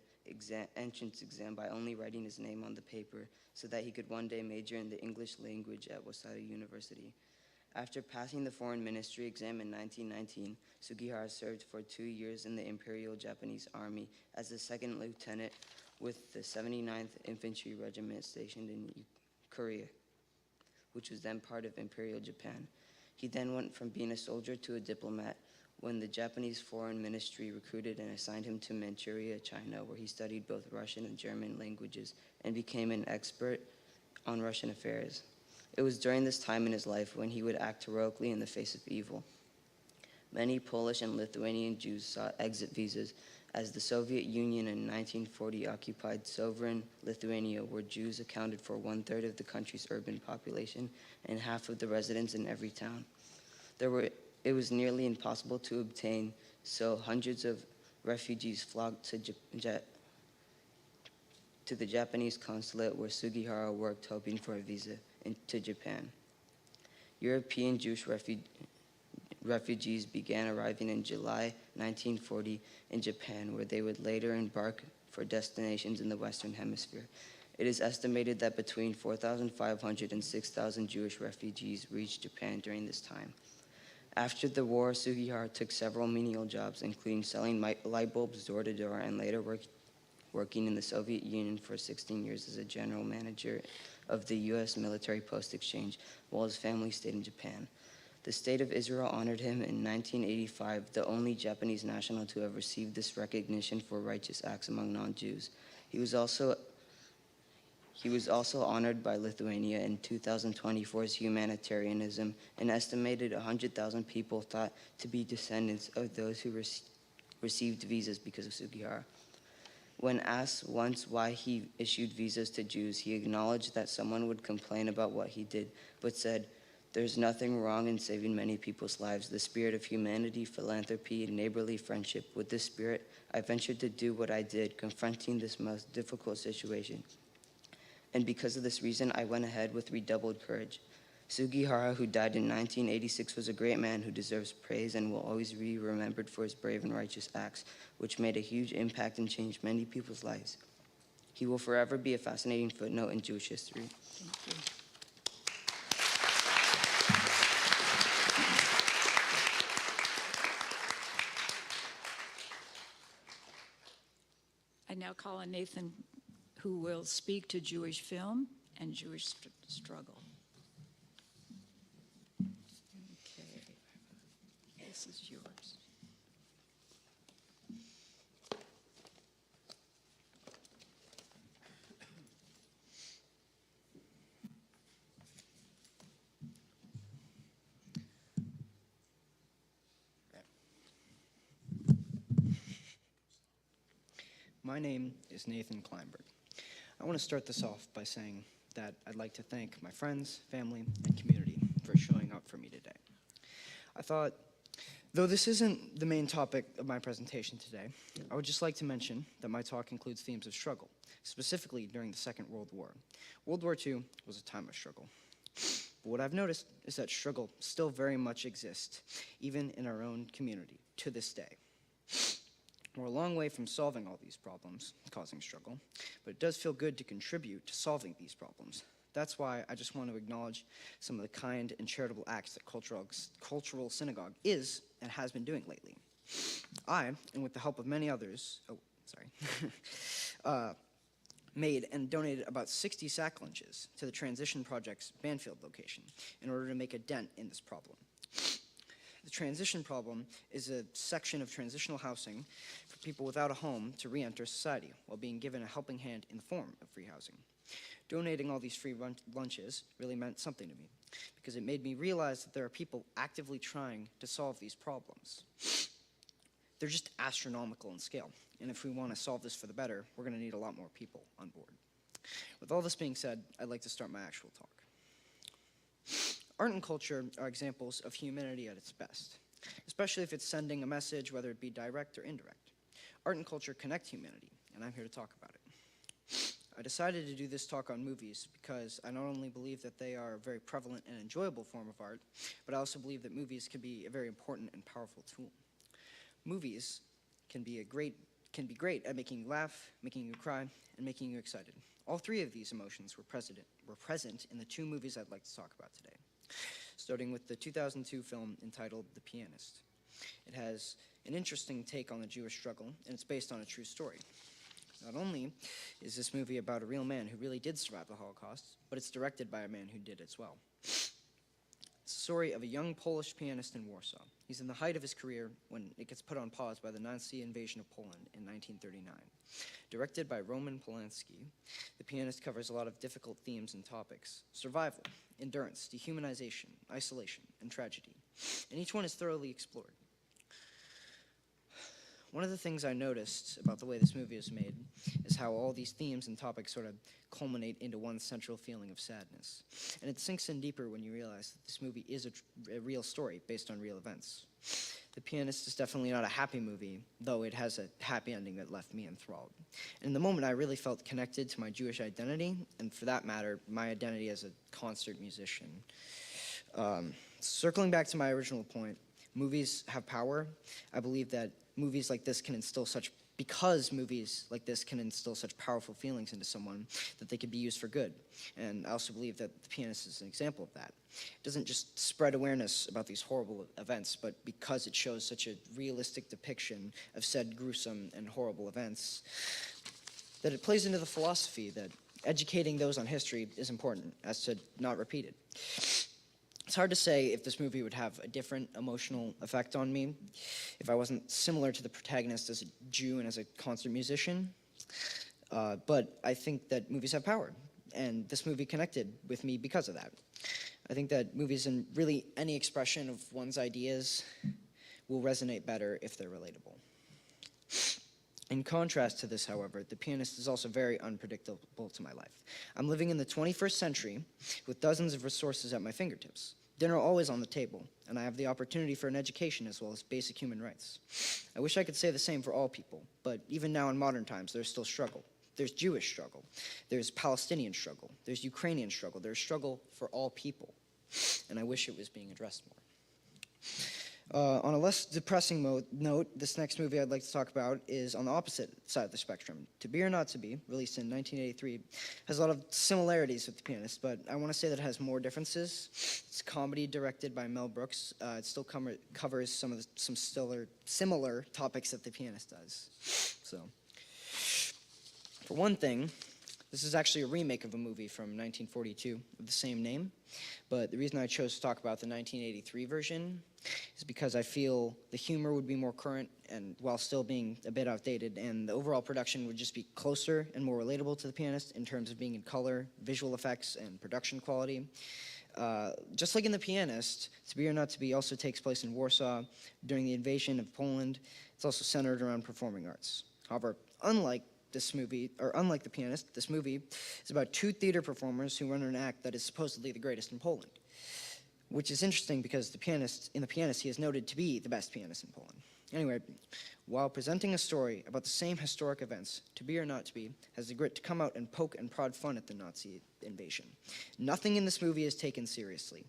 F: entrance exam by only writing his name on the paper so that he could one day major in the English language at Waseda University. After passing the foreign ministry exam in 1919, Sugihara served for 2 years in the Imperial Japanese Army as a second lieutenant with the 79th Infantry Regiment stationed in Korea, which was then part of Imperial Japan. He then went from being a soldier to a diplomat when the Japanese Foreign Ministry recruited and assigned him to Manchuria, China, where he studied both Russian and German languages and became an expert on Russian affairs. It was during this time in his life when he would act heroically in the face of evil. Many Polish and Lithuanian Jews sought exit visas as the Soviet Union in 1940 occupied sovereign Lithuania, where Jews accounted for 1/3 of the country's urban population and half of the residents in every town. It was nearly impossible to obtain, so hundreds of refugees flocked to the Japanese consulate where Sugihara worked, hoping for a visa to Japan. European Jewish refugees began arriving in July 1940 in Japan, where they would later embark for destinations in the Western Hemisphere. It is estimated that between 4,500 and 6,000 Jewish refugees reached Japan during this time. After the war, Sugihara took several menial jobs, including selling light bulbs door to door, and later working in the Soviet Union for 16 years as a general manager of the U.S. Military Post Exchange, while his family stayed in Japan. The State of Israel honored him in 1985, the only Japanese national to have received this recognition for righteous acts among non-Jews. He was also honored by Lithuania in 2020 for his humanitarianism. An estimated 100,000 people thought to be descendants of those who received visas because of Sugihara. When asked once why he issued visas to Jews, he acknowledged that someone would complain about what he did, but said, "There's nothing wrong in saving many people's lives. The spirit of humanity, philanthropy, and neighborly friendship. With this spirit, I ventured to do what I did, confronting this most difficult situation. And because of this reason, I went ahead with redoubled courage." Sugihara, who died in 1986, was a great man who deserves praise and will always be remembered for his brave and righteous acts, which made a huge impact and changed many people's lives. He will forever be a fascinating footnote in Jewish history.
A: Thank you. I now call on Nathan, who will speak to Jewish film and Jewish struggle. Okay, this is yours.
G: My name is Nathan Kleinberg. I want to start this off by saying that I'd like to thank my friends, family, and community for showing up for me today. I thought, though this isn't the main topic of my presentation today, I would just like to mention that my talk includes themes of struggle, specifically during the Second World War. World War II was a time of struggle. But what I've noticed is that struggle still very much exists, even in our own community, to this day. We're a long way from solving all these problems causing struggle, but it does feel good to contribute to solving these problems. That's why I just want to acknowledge some of the kind and charitable acts that Cultural Synagogue is and has been doing lately. I, and with the help of many others, made and donated about 60 sack lunches to the Transition Project's Banfield location in order to make a dent in this problem. The transition problem is a section of transitional housing for people without a home to re-enter society while being given a helping hand in the form of free housing. Donating all these free lunches really meant something to me because it made me realize that there are people actively trying to solve these problems. They're just astronomical in scale, and if we want to solve this for the better, we're going to need a lot more people on board. With all this being said, I'd like to start my actual talk. Art and culture are examples of humanity at its best, especially if it's sending a message, whether it be direct or indirect. Art and culture connect humanity, and I'm here to talk about it. I decided to do this talk on movies because I not only believe that they are a very prevalent and enjoyable form of art, but I also believe that movies can be a very important and powerful tool. Movies can be great at making you laugh, making you cry, and making you excited. All three of these emotions were present in the two movies I'd like to talk about today. Starting with the 2002 film entitled The Pianist. It has an interesting take on the Jewish struggle, and it's based on a true story. Not only is this movie about a real man who really did survive the Holocaust, but it's directed by a man who did as well. It's the story of a young Polish pianist in Warsaw. He's in the height of his career when it gets put on pause by the Nazi invasion of Poland in 1939. Directed by Roman Polanski, The Pianist covers a lot of difficult themes and topics: survival, endurance, dehumanization, isolation, and tragedy. And each one is thoroughly explored. One of the things I noticed about the way this movie is made is how all these themes and topics sort of culminate into one central feeling of sadness. And it sinks in deeper when you realize that this movie is a real story based on real events. The Pianist is definitely not a happy movie, though it has a happy ending that left me enthralled. And in the moment, I really felt connected to my Jewish identity, and for that matter, my identity as a concert musician. Circling back to my original point, movies have power. I believe that movies like this can instill such powerful feelings into someone that they could be used for good. And I also believe that The Pianist is an example of that. It doesn't just spread awareness about these horrible events, but because it shows such a realistic depiction of said gruesome and horrible events, that it plays into the philosophy that educating those on history is important, as to not repeat it. It's hard to say if this movie would have a different emotional effect on me if I wasn't similar to the protagonist as a Jew and as a concert musician. But I think that movies have power, and this movie connected with me because of that. I think that movies and really any expression of one's ideas will resonate better if they're relatable. In contrast to this, however, The Pianist is also very unpredictable to my life. I'm living in the 21st century with dozens of resources at my fingertips. Dinner always on the table, and I have the opportunity for an education as well as basic human rights. I wish I could say the same for all people, but even now in modern times, there's still struggle. There's Jewish struggle, there's Palestinian struggle, there's Ukrainian struggle, there's struggle for all people, and I wish it was being addressed more. On a less depressing note, this next movie I'd like to talk about is on the opposite side of the spectrum. To Be or Not to Be, released in 1983, has a lot of similarities with The Pianist, but I want to say that it has more differences. It's a comedy directed by Mel Brooks. It still covers some similar topics that The Pianist does. So, for one thing, this is actually a remake of a movie from 1942 of the same name, but the reason I chose to talk about the 1983 version is because I feel the humor would be more current and while still being a bit outdated, and the overall production would just be closer and more relatable to The Pianist in terms of being in color, visual effects, and production quality. Just like in The Pianist, To Be or Not to Be also takes place in Warsaw during the invasion of Poland. It's also centered around performing arts. However, unlike The Pianist, this movie is about two theater performers who run an act that is supposedly the greatest in Poland, which is interesting because in The Pianist, he is noted to be the best pianist in Poland. Anyway, while presenting a story about the same historic events, To Be or Not to Be has the grit to come out and poke and prod fun at the Nazi invasion. Nothing in this movie is taken seriously.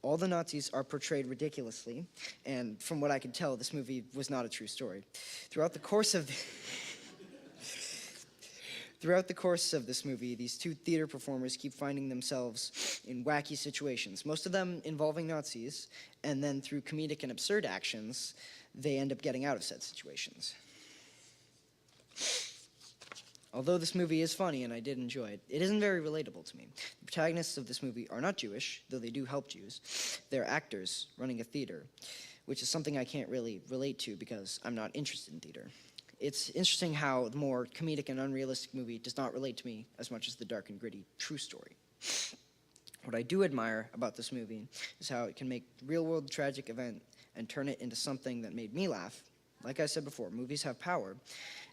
G: All the Nazis are portrayed ridiculously, and from what I could tell, this movie was not a true story. Throughout the course of this movie, these two theater performers keep finding themselves in wacky situations, most of them involving Nazis, and then through comedic and absurd actions, they end up getting out of said situations. Although this movie is funny and I did enjoy it, it isn't very relatable to me. The protagonists of this movie are not Jewish, though they do help Jews. They're actors running a theater, which is something I can't really relate to because I'm not interested in theater. It's interesting how the more comedic and unrealistic movie does not relate to me as much as the dark and gritty true story. What I do admire about this movie is how it can make a real-world tragic event and turn it into something that made me laugh. Like I said before, movies have power,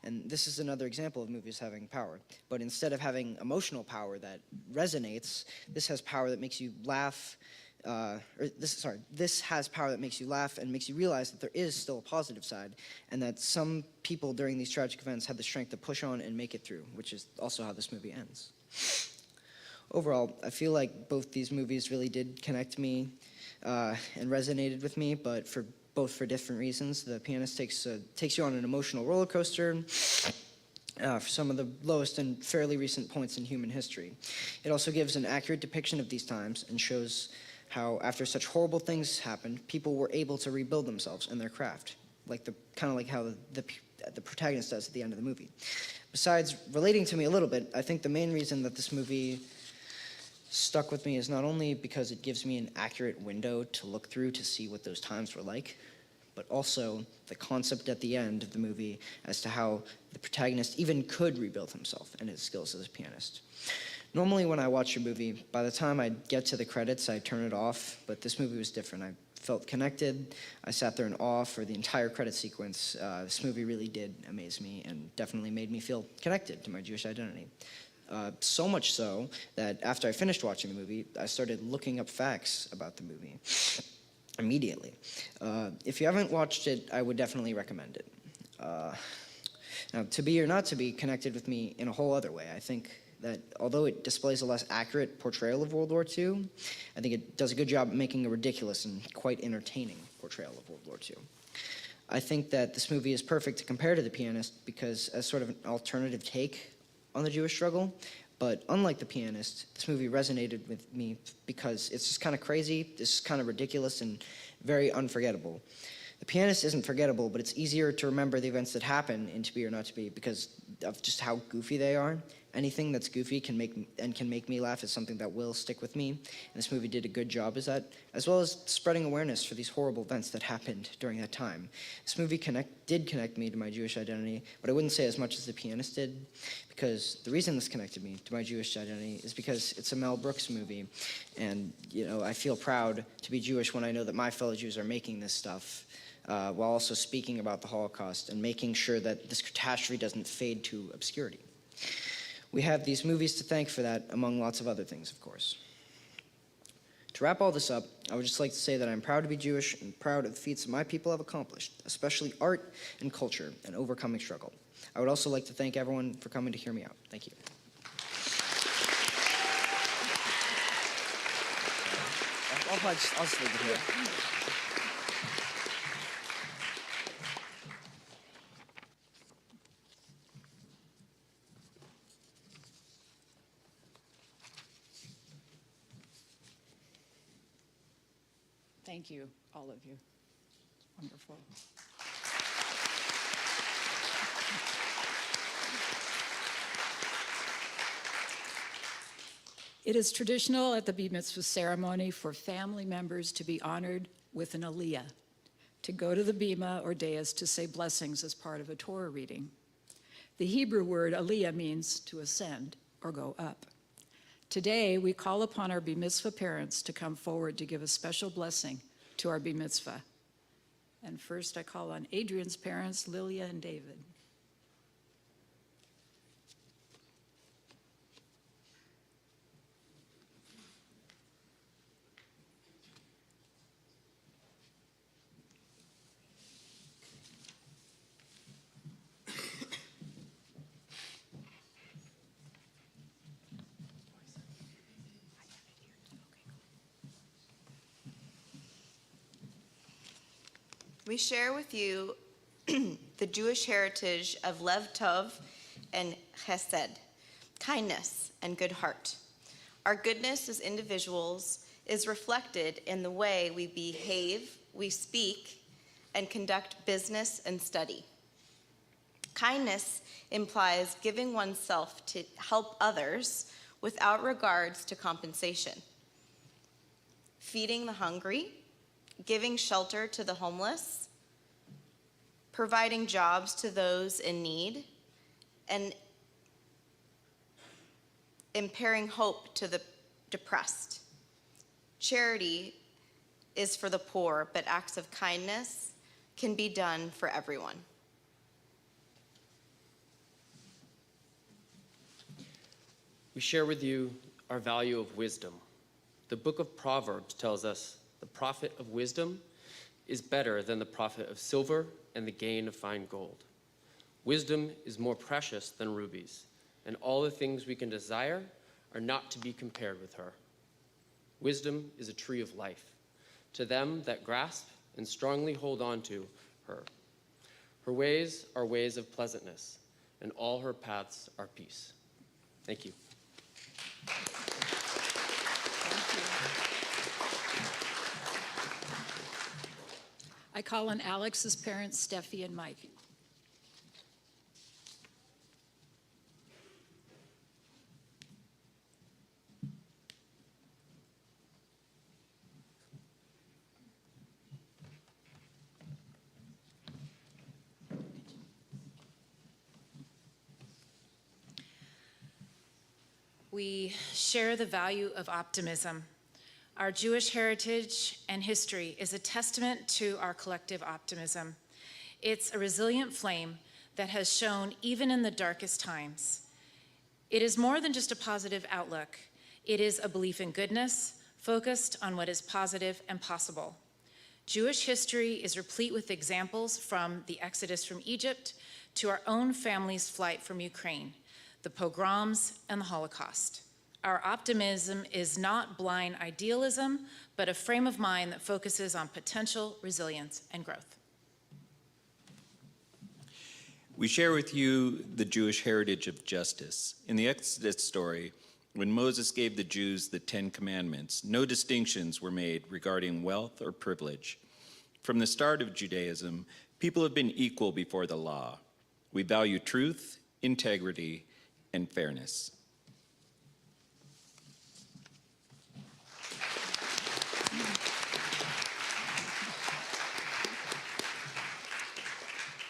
G: and this is another example of movies having power. But instead of having emotional power that resonates, this has power that makes you laugh. This has power that makes you laugh and makes you realize that there is still a positive side, and that some people during these tragic events had the strength to push on and make it through, which is also how this movie ends. Overall, I feel like both these movies really did connect me and resonated with me, but for different reasons. The Pianist takes you on an emotional roller coaster for some of the lowest and fairly recent points in human history. It also gives an accurate depiction of these times and shows how, after such horrible things happened, people were able to rebuild themselves and their craft, kind of like how the protagonist does at the end of the movie. Besides relating to me a little bit, I think the main reason that this movie stuck with me is not only because it gives me an accurate window to look through to see what those times were like, but also the concept at the end of the movie as to how the protagonist even could rebuild himself and his skills as a pianist. Normally when I watch a movie, by the time I get to the credits, I turn it off, but this movie was different. I felt connected. I sat there in awe for the entire credit sequence. This movie really did amaze me and definitely made me feel connected to my Jewish identity. So much so that after I finished watching the movie, I started looking up facts about the movie immediately. If you haven't watched it, I would definitely recommend it. Now, To Be or Not to Be connected with me in a whole other way. I think that although it displays a less accurate portrayal of World War II, I think it does a good job making a ridiculous and quite entertaining portrayal of World War II. I think that this movie is perfect to compare to The Pianist because as sort of an alternative take on the Jewish struggle, but unlike The Pianist, this movie resonated with me because it's just kind of crazy, it's kind of ridiculous, and very unforgettable. The Pianist isn't forgettable, but it's easier to remember the events that happen in To Be or Not to Be because of just how goofy they are. Anything that's goofy can make me laugh is something that will stick with me, and this movie did a good job as that, as well as spreading awareness for these horrible events that happened during that time. This movie did connect me to my Jewish identity, but I wouldn't say as much as The Pianist did, because the reason this connected me to my Jewish identity is because it's a Mel Brooks movie, and I feel proud to be Jewish when I know that my fellow Jews are making this stuff, while also speaking about the Holocaust and making sure that this catastrophe doesn't fade to obscurity. We have these movies to thank for that, among lots of other things, of course. To wrap all this up, I would just like to say that I'm proud to be Jewish and proud of the feats that my people have accomplished, especially art and culture and overcoming struggle. I would also like to thank everyone for coming to hear me out. Thank you. I'll just leave it here.
A: Thank you, all of you. Wonderful. It is traditional at the Bar Mitzvah ceremony for family members to be honored with an aliyah, to go to the bima or dais to say blessings as part of a Torah reading. The Hebrew word aliyah means to ascend or go up. Today, we call upon our Bar Mitzvah parents to come forward to give a special blessing to our Bar Mitzvah. And first, I call on Adrian's parents, Lilia and David.
I: We share with you the Jewish heritage of Lev Tov and Chesed, kindness and good heart. Our goodness as individuals is reflected in the way we behave, we speak, and conduct business and study. Kindness implies giving oneself to help others without regards to compensation. Feeding the hungry, giving shelter to the homeless, providing jobs to those in need, and impairing hope to the depressed. Charity is for the poor, but acts of kindness can be done for everyone.
J: We share with you our value of wisdom. The book of Proverbs tells us the profit of wisdom is better than the profit of silver and the gain of fine gold. Wisdom is more precious than rubies, and all the things we can desire are not to be compared with her. Wisdom is a tree of life to them that grasp and strongly hold on to her. Her ways are ways of pleasantness, and all her paths are peace. Thank you.
A: I call on Alex's parents, Steffi and Mike.
K: We share the value of optimism. Our Jewish heritage and history is a testament to our collective optimism. It's a resilient flame that has shone even in the darkest times. It is more than just a positive outlook. It is a belief in goodness, focused on what is positive and possible. Jewish history is replete with examples from the Exodus from Egypt to our own family's flight from Ukraine, the pogroms, and the Holocaust. Our optimism is not blind idealism, but a frame of mind that focuses on potential, resilience, and growth.
L: We share with you the Jewish heritage of justice. In the Exodus story, when Moses gave the Jews the 10 Commandments, no distinctions were made regarding wealth or privilege. From the start of Judaism, people have been equal before the law. We value truth, integrity, and fairness.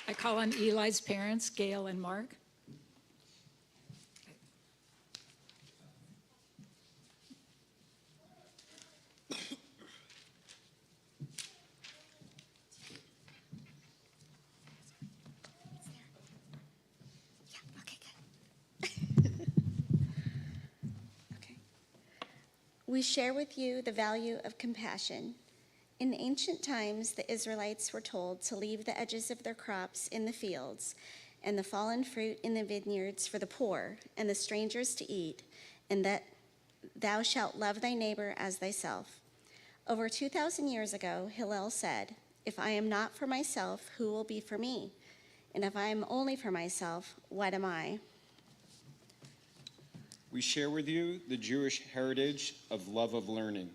A: I call on Eli's parents, Gail and Mark.
M: We share with you the value of compassion. In ancient times, the Israelites were told to leave the edges of their crops in the fields and the fallen fruit in the vineyards for the poor and the strangers to eat, and that thou shalt love thy neighbor as thyself. Over 2,000 years ago, Hillel said, "If I am not for myself, who will be for me? And if I am only for myself, what am I?"
N: We share with you the Jewish heritage of love of learning.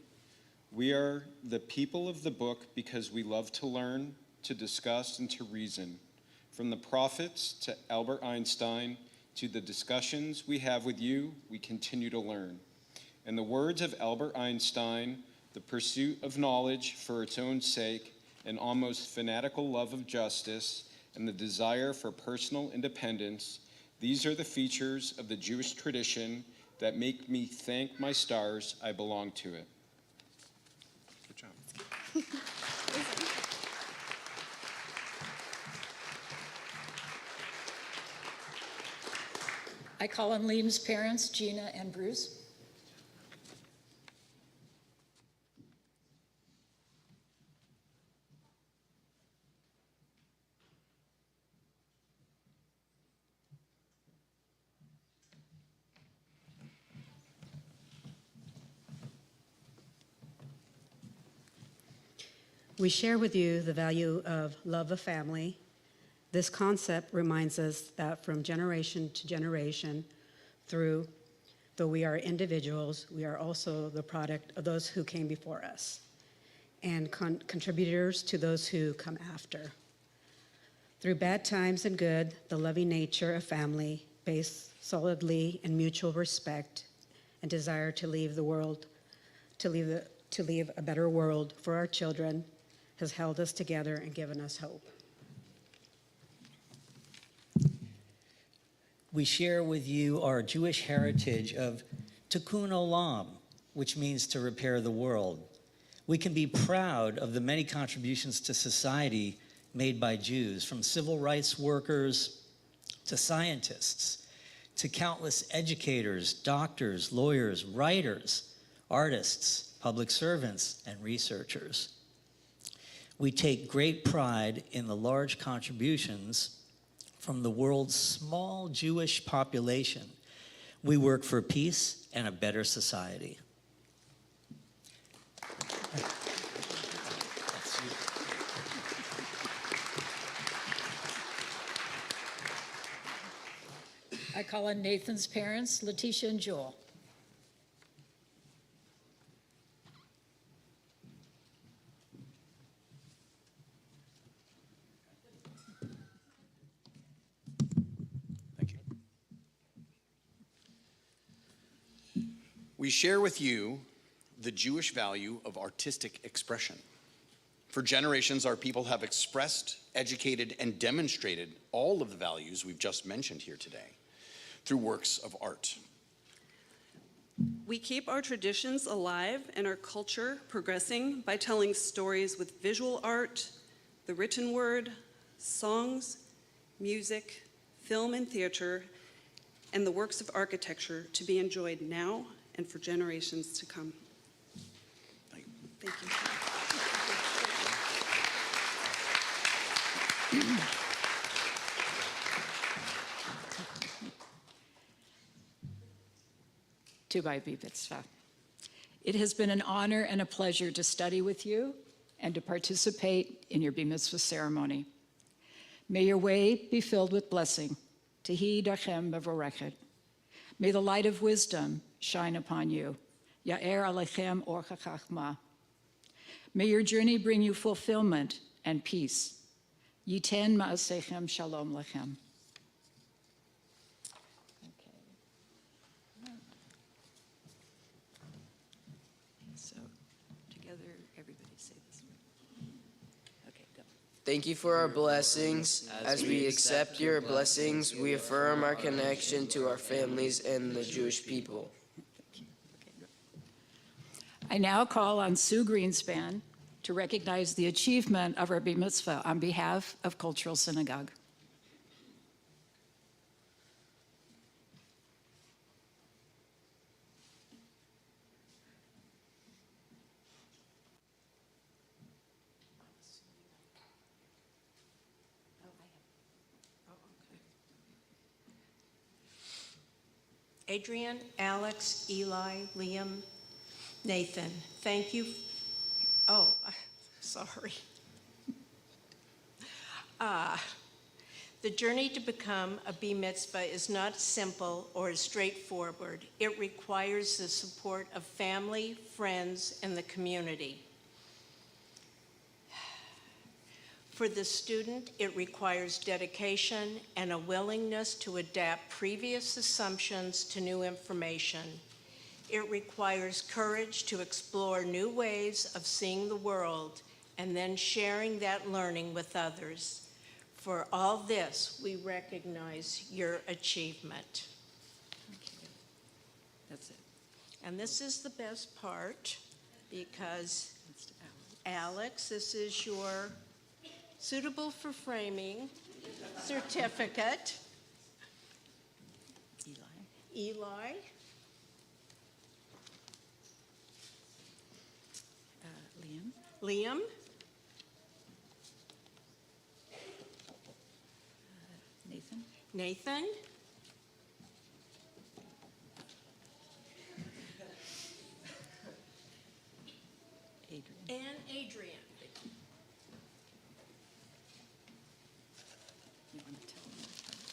N: We are the people of the book because we love to learn, to discuss, and to reason. From the prophets to Albert Einstein to the discussions we have with you, we continue to learn. In the words of Albert Einstein, the pursuit of knowledge for its own sake, an almost fanatical love of justice, and the desire for personal independence, these are the features of the Jewish tradition that make me thank my stars I belong to it. Good job.
A: I call on Liam's parents, Gina and Bruce.
O: We share with you the value of love of family. This concept reminds us that from generation to generation, though we are individuals, we are also the product of those who came before us and contributors to those who come after. Through bad times and good, the loving nature of family, based solidly in mutual respect and desire to leave a better world for our children, has held us together and given us hope.
P: We share with you our Jewish heritage of tikkun olam, which means to repair the world. We can be proud of the many contributions to society made by Jews, from civil rights workers to scientists, to countless educators, doctors, lawyers, writers, artists, public servants, and researchers. We take great pride in the large contributions from the world's small Jewish population. We work for peace and a better society.
A: I call on Nathan's parents, Letitia and Joel.
Q: We share with you the Jewish value of artistic expression. For generations, our people have expressed, educated, and demonstrated all of the values we've just mentioned here today through works of art.
R: We keep our traditions alive and our culture progressing by telling stories with visual art, the written word, songs, music, film and theater, and the works of architecture to be enjoyed now and for generations to come. Thank you.
A: To my Mitzvah. It has been an honor and a pleasure to study with you and to participate in your Bar Mitzvah ceremony. May your way be filled with blessing. Tehi dachem bevorechet. May the light of wisdom shine upon you. Ya'er alechem or chachma. May your journey bring you fulfillment and peace. Yiten ma'asechem shalom lechem.
B: Thank you for our blessings. As we accept your blessings, we affirm our connection to our families and the Jewish people.
A: I now call on Sue Greenspan to recognize the achievement of our Bar Mitzvah on behalf of Cultural Synagogue.
H: Adrian, Alex, Eli, Liam, Nathan, thank you. Oh, sorry. The journey to become a Bar Mitzvah is not simple or straightforward. It requires the support of family, friends, and the community. For the student, it requires dedication and a willingness to adapt previous assumptions to new information. It requires courage to explore new ways of seeing the world and then sharing that learning with others. For all this, we recognize your achievement.
A: That's it.
H: And this is the best part because, Alex, this is your suitable for framing certificate. Eli. Liam. Nathan. And Adrian.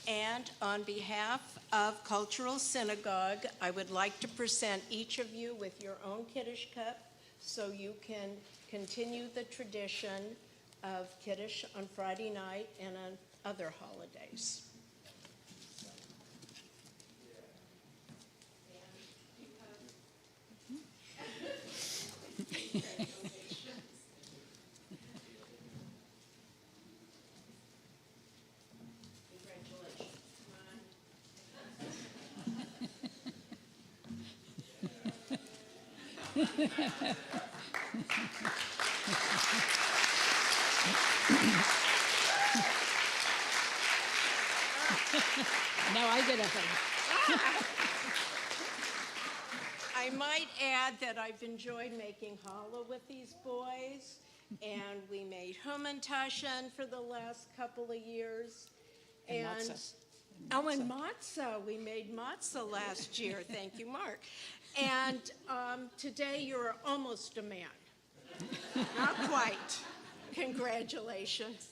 H: And on behalf of Cultural Synagogue, I would like to present each of you with your own Kiddush cup so you can continue the tradition of Kiddush on Friday night and on other holidays.
A: Now I get a hug.
H: I might add that I've enjoyed making challah with these boys, and we made humantashen for the last couple of years.
A: And matzah.
H: Oh, and matzah. We made matzah last year. Thank you, Mark. And today you're almost a man. Not quite. Congratulations.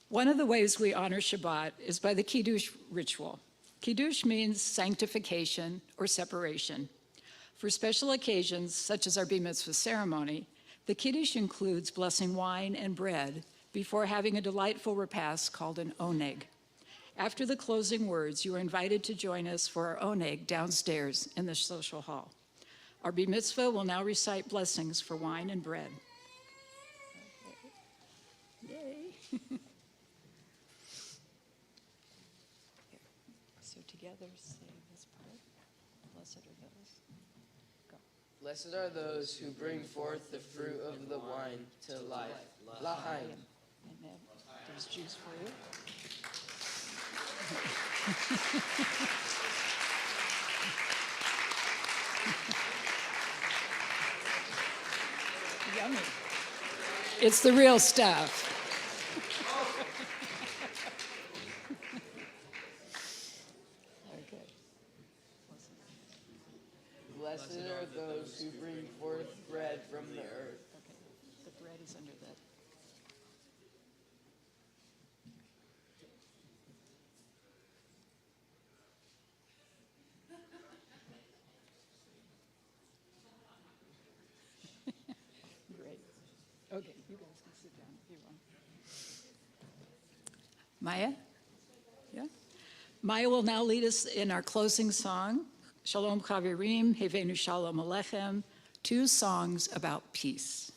A: One of the ways we honor Shabbat is by the Kiddush ritual. Kiddush means sanctification or separation. For special occasions, such as our Bar Mitzvah ceremony, the Kiddush includes blessing wine and bread before having a delightful repast called an oneg. After the closing words, you are invited to join us for our oneg downstairs in the social hall. Our Bar Mitzvah will now recite blessings for wine and bread. Okay. Yay. So together, say this part. Blessed are those. Go.
B: Blessed are those who bring forth the fruit of the wine to life. L'chaim.
A: And then there's juice for you. Yummy. It's the real stuff. Okay.
B: Blessed are those who bring forth bread from the earth.
A: Okay. The bread is under that. Great. Okay, you guys can sit down if you want. Maya? Yeah? Maya will now lead us in our closing song, Shalom Chaverim, Hevenu Shalom Alechem, 2 songs about peace.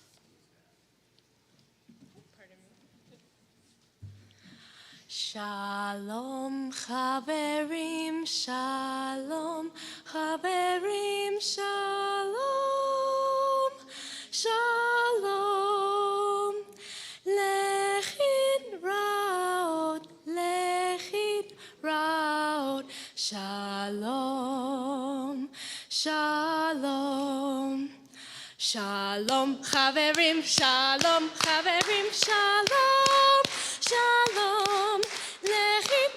C: Shalom Chaverim, Shalom Chaverim, Shalom, Shalom, Lechit Raot, Shalom, Shalom, Shalom Chaverim, Shalom Chaverim, Shalom, Shalom, Lechit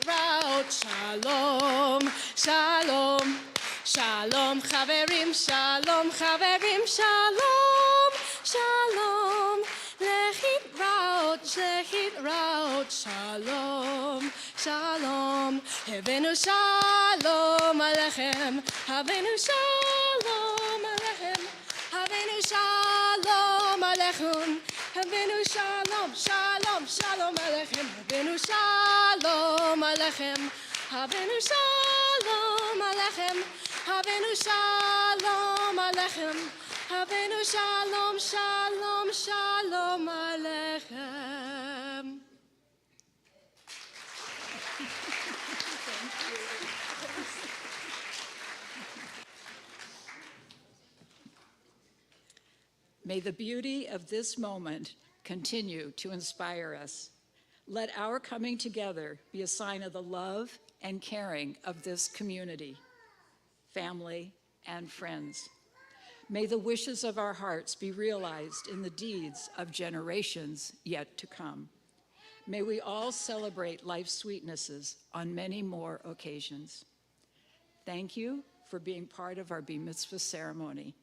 C: Raot, Shalom, Shalom, Shalom Chaverim, Shalom Chaverim, Shalom, Shalom, להתראות. שלום, שלום, הבאנו שלום עליכם, הבאנו שלום עליכם, הבאנו שלום עליכם, הבאנו שלום, שלום, שלום עליכם, הבאנו שלום עליכם, הבאנו שלום עליכם, הבאנו שלום עליכם, הבאנו שלום, שלום, שלום עליכם.
A: May the beauty of this moment continue to inspire us. Let our coming together be a sign of the love and caring of this community, family, and friends. May the wishes of our hearts be realized in the deeds of generations yet to come. May we all celebrate life's sweetnesses on many more occasions. Thank you for being part of our Bar Mitzvah ceremony.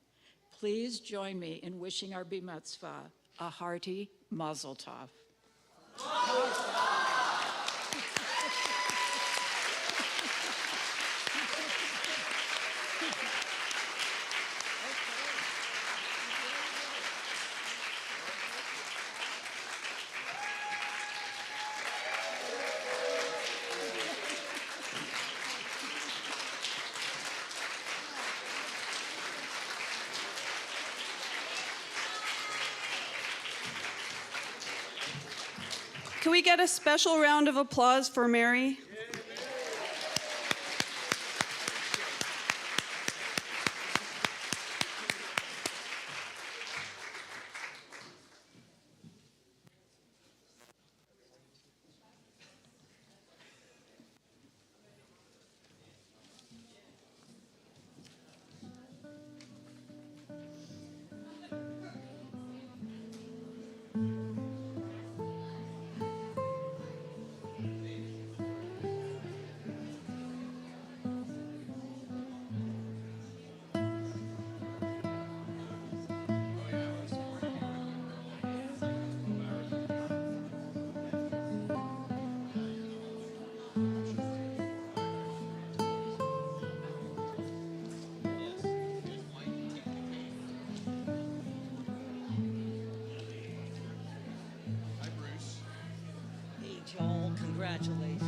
A: Please join me in wishing our Bar Mitzvah a hearty Mazel Tov.
R: Can we get a special round of applause for Mary?
P: Hey, Joel, congratulations.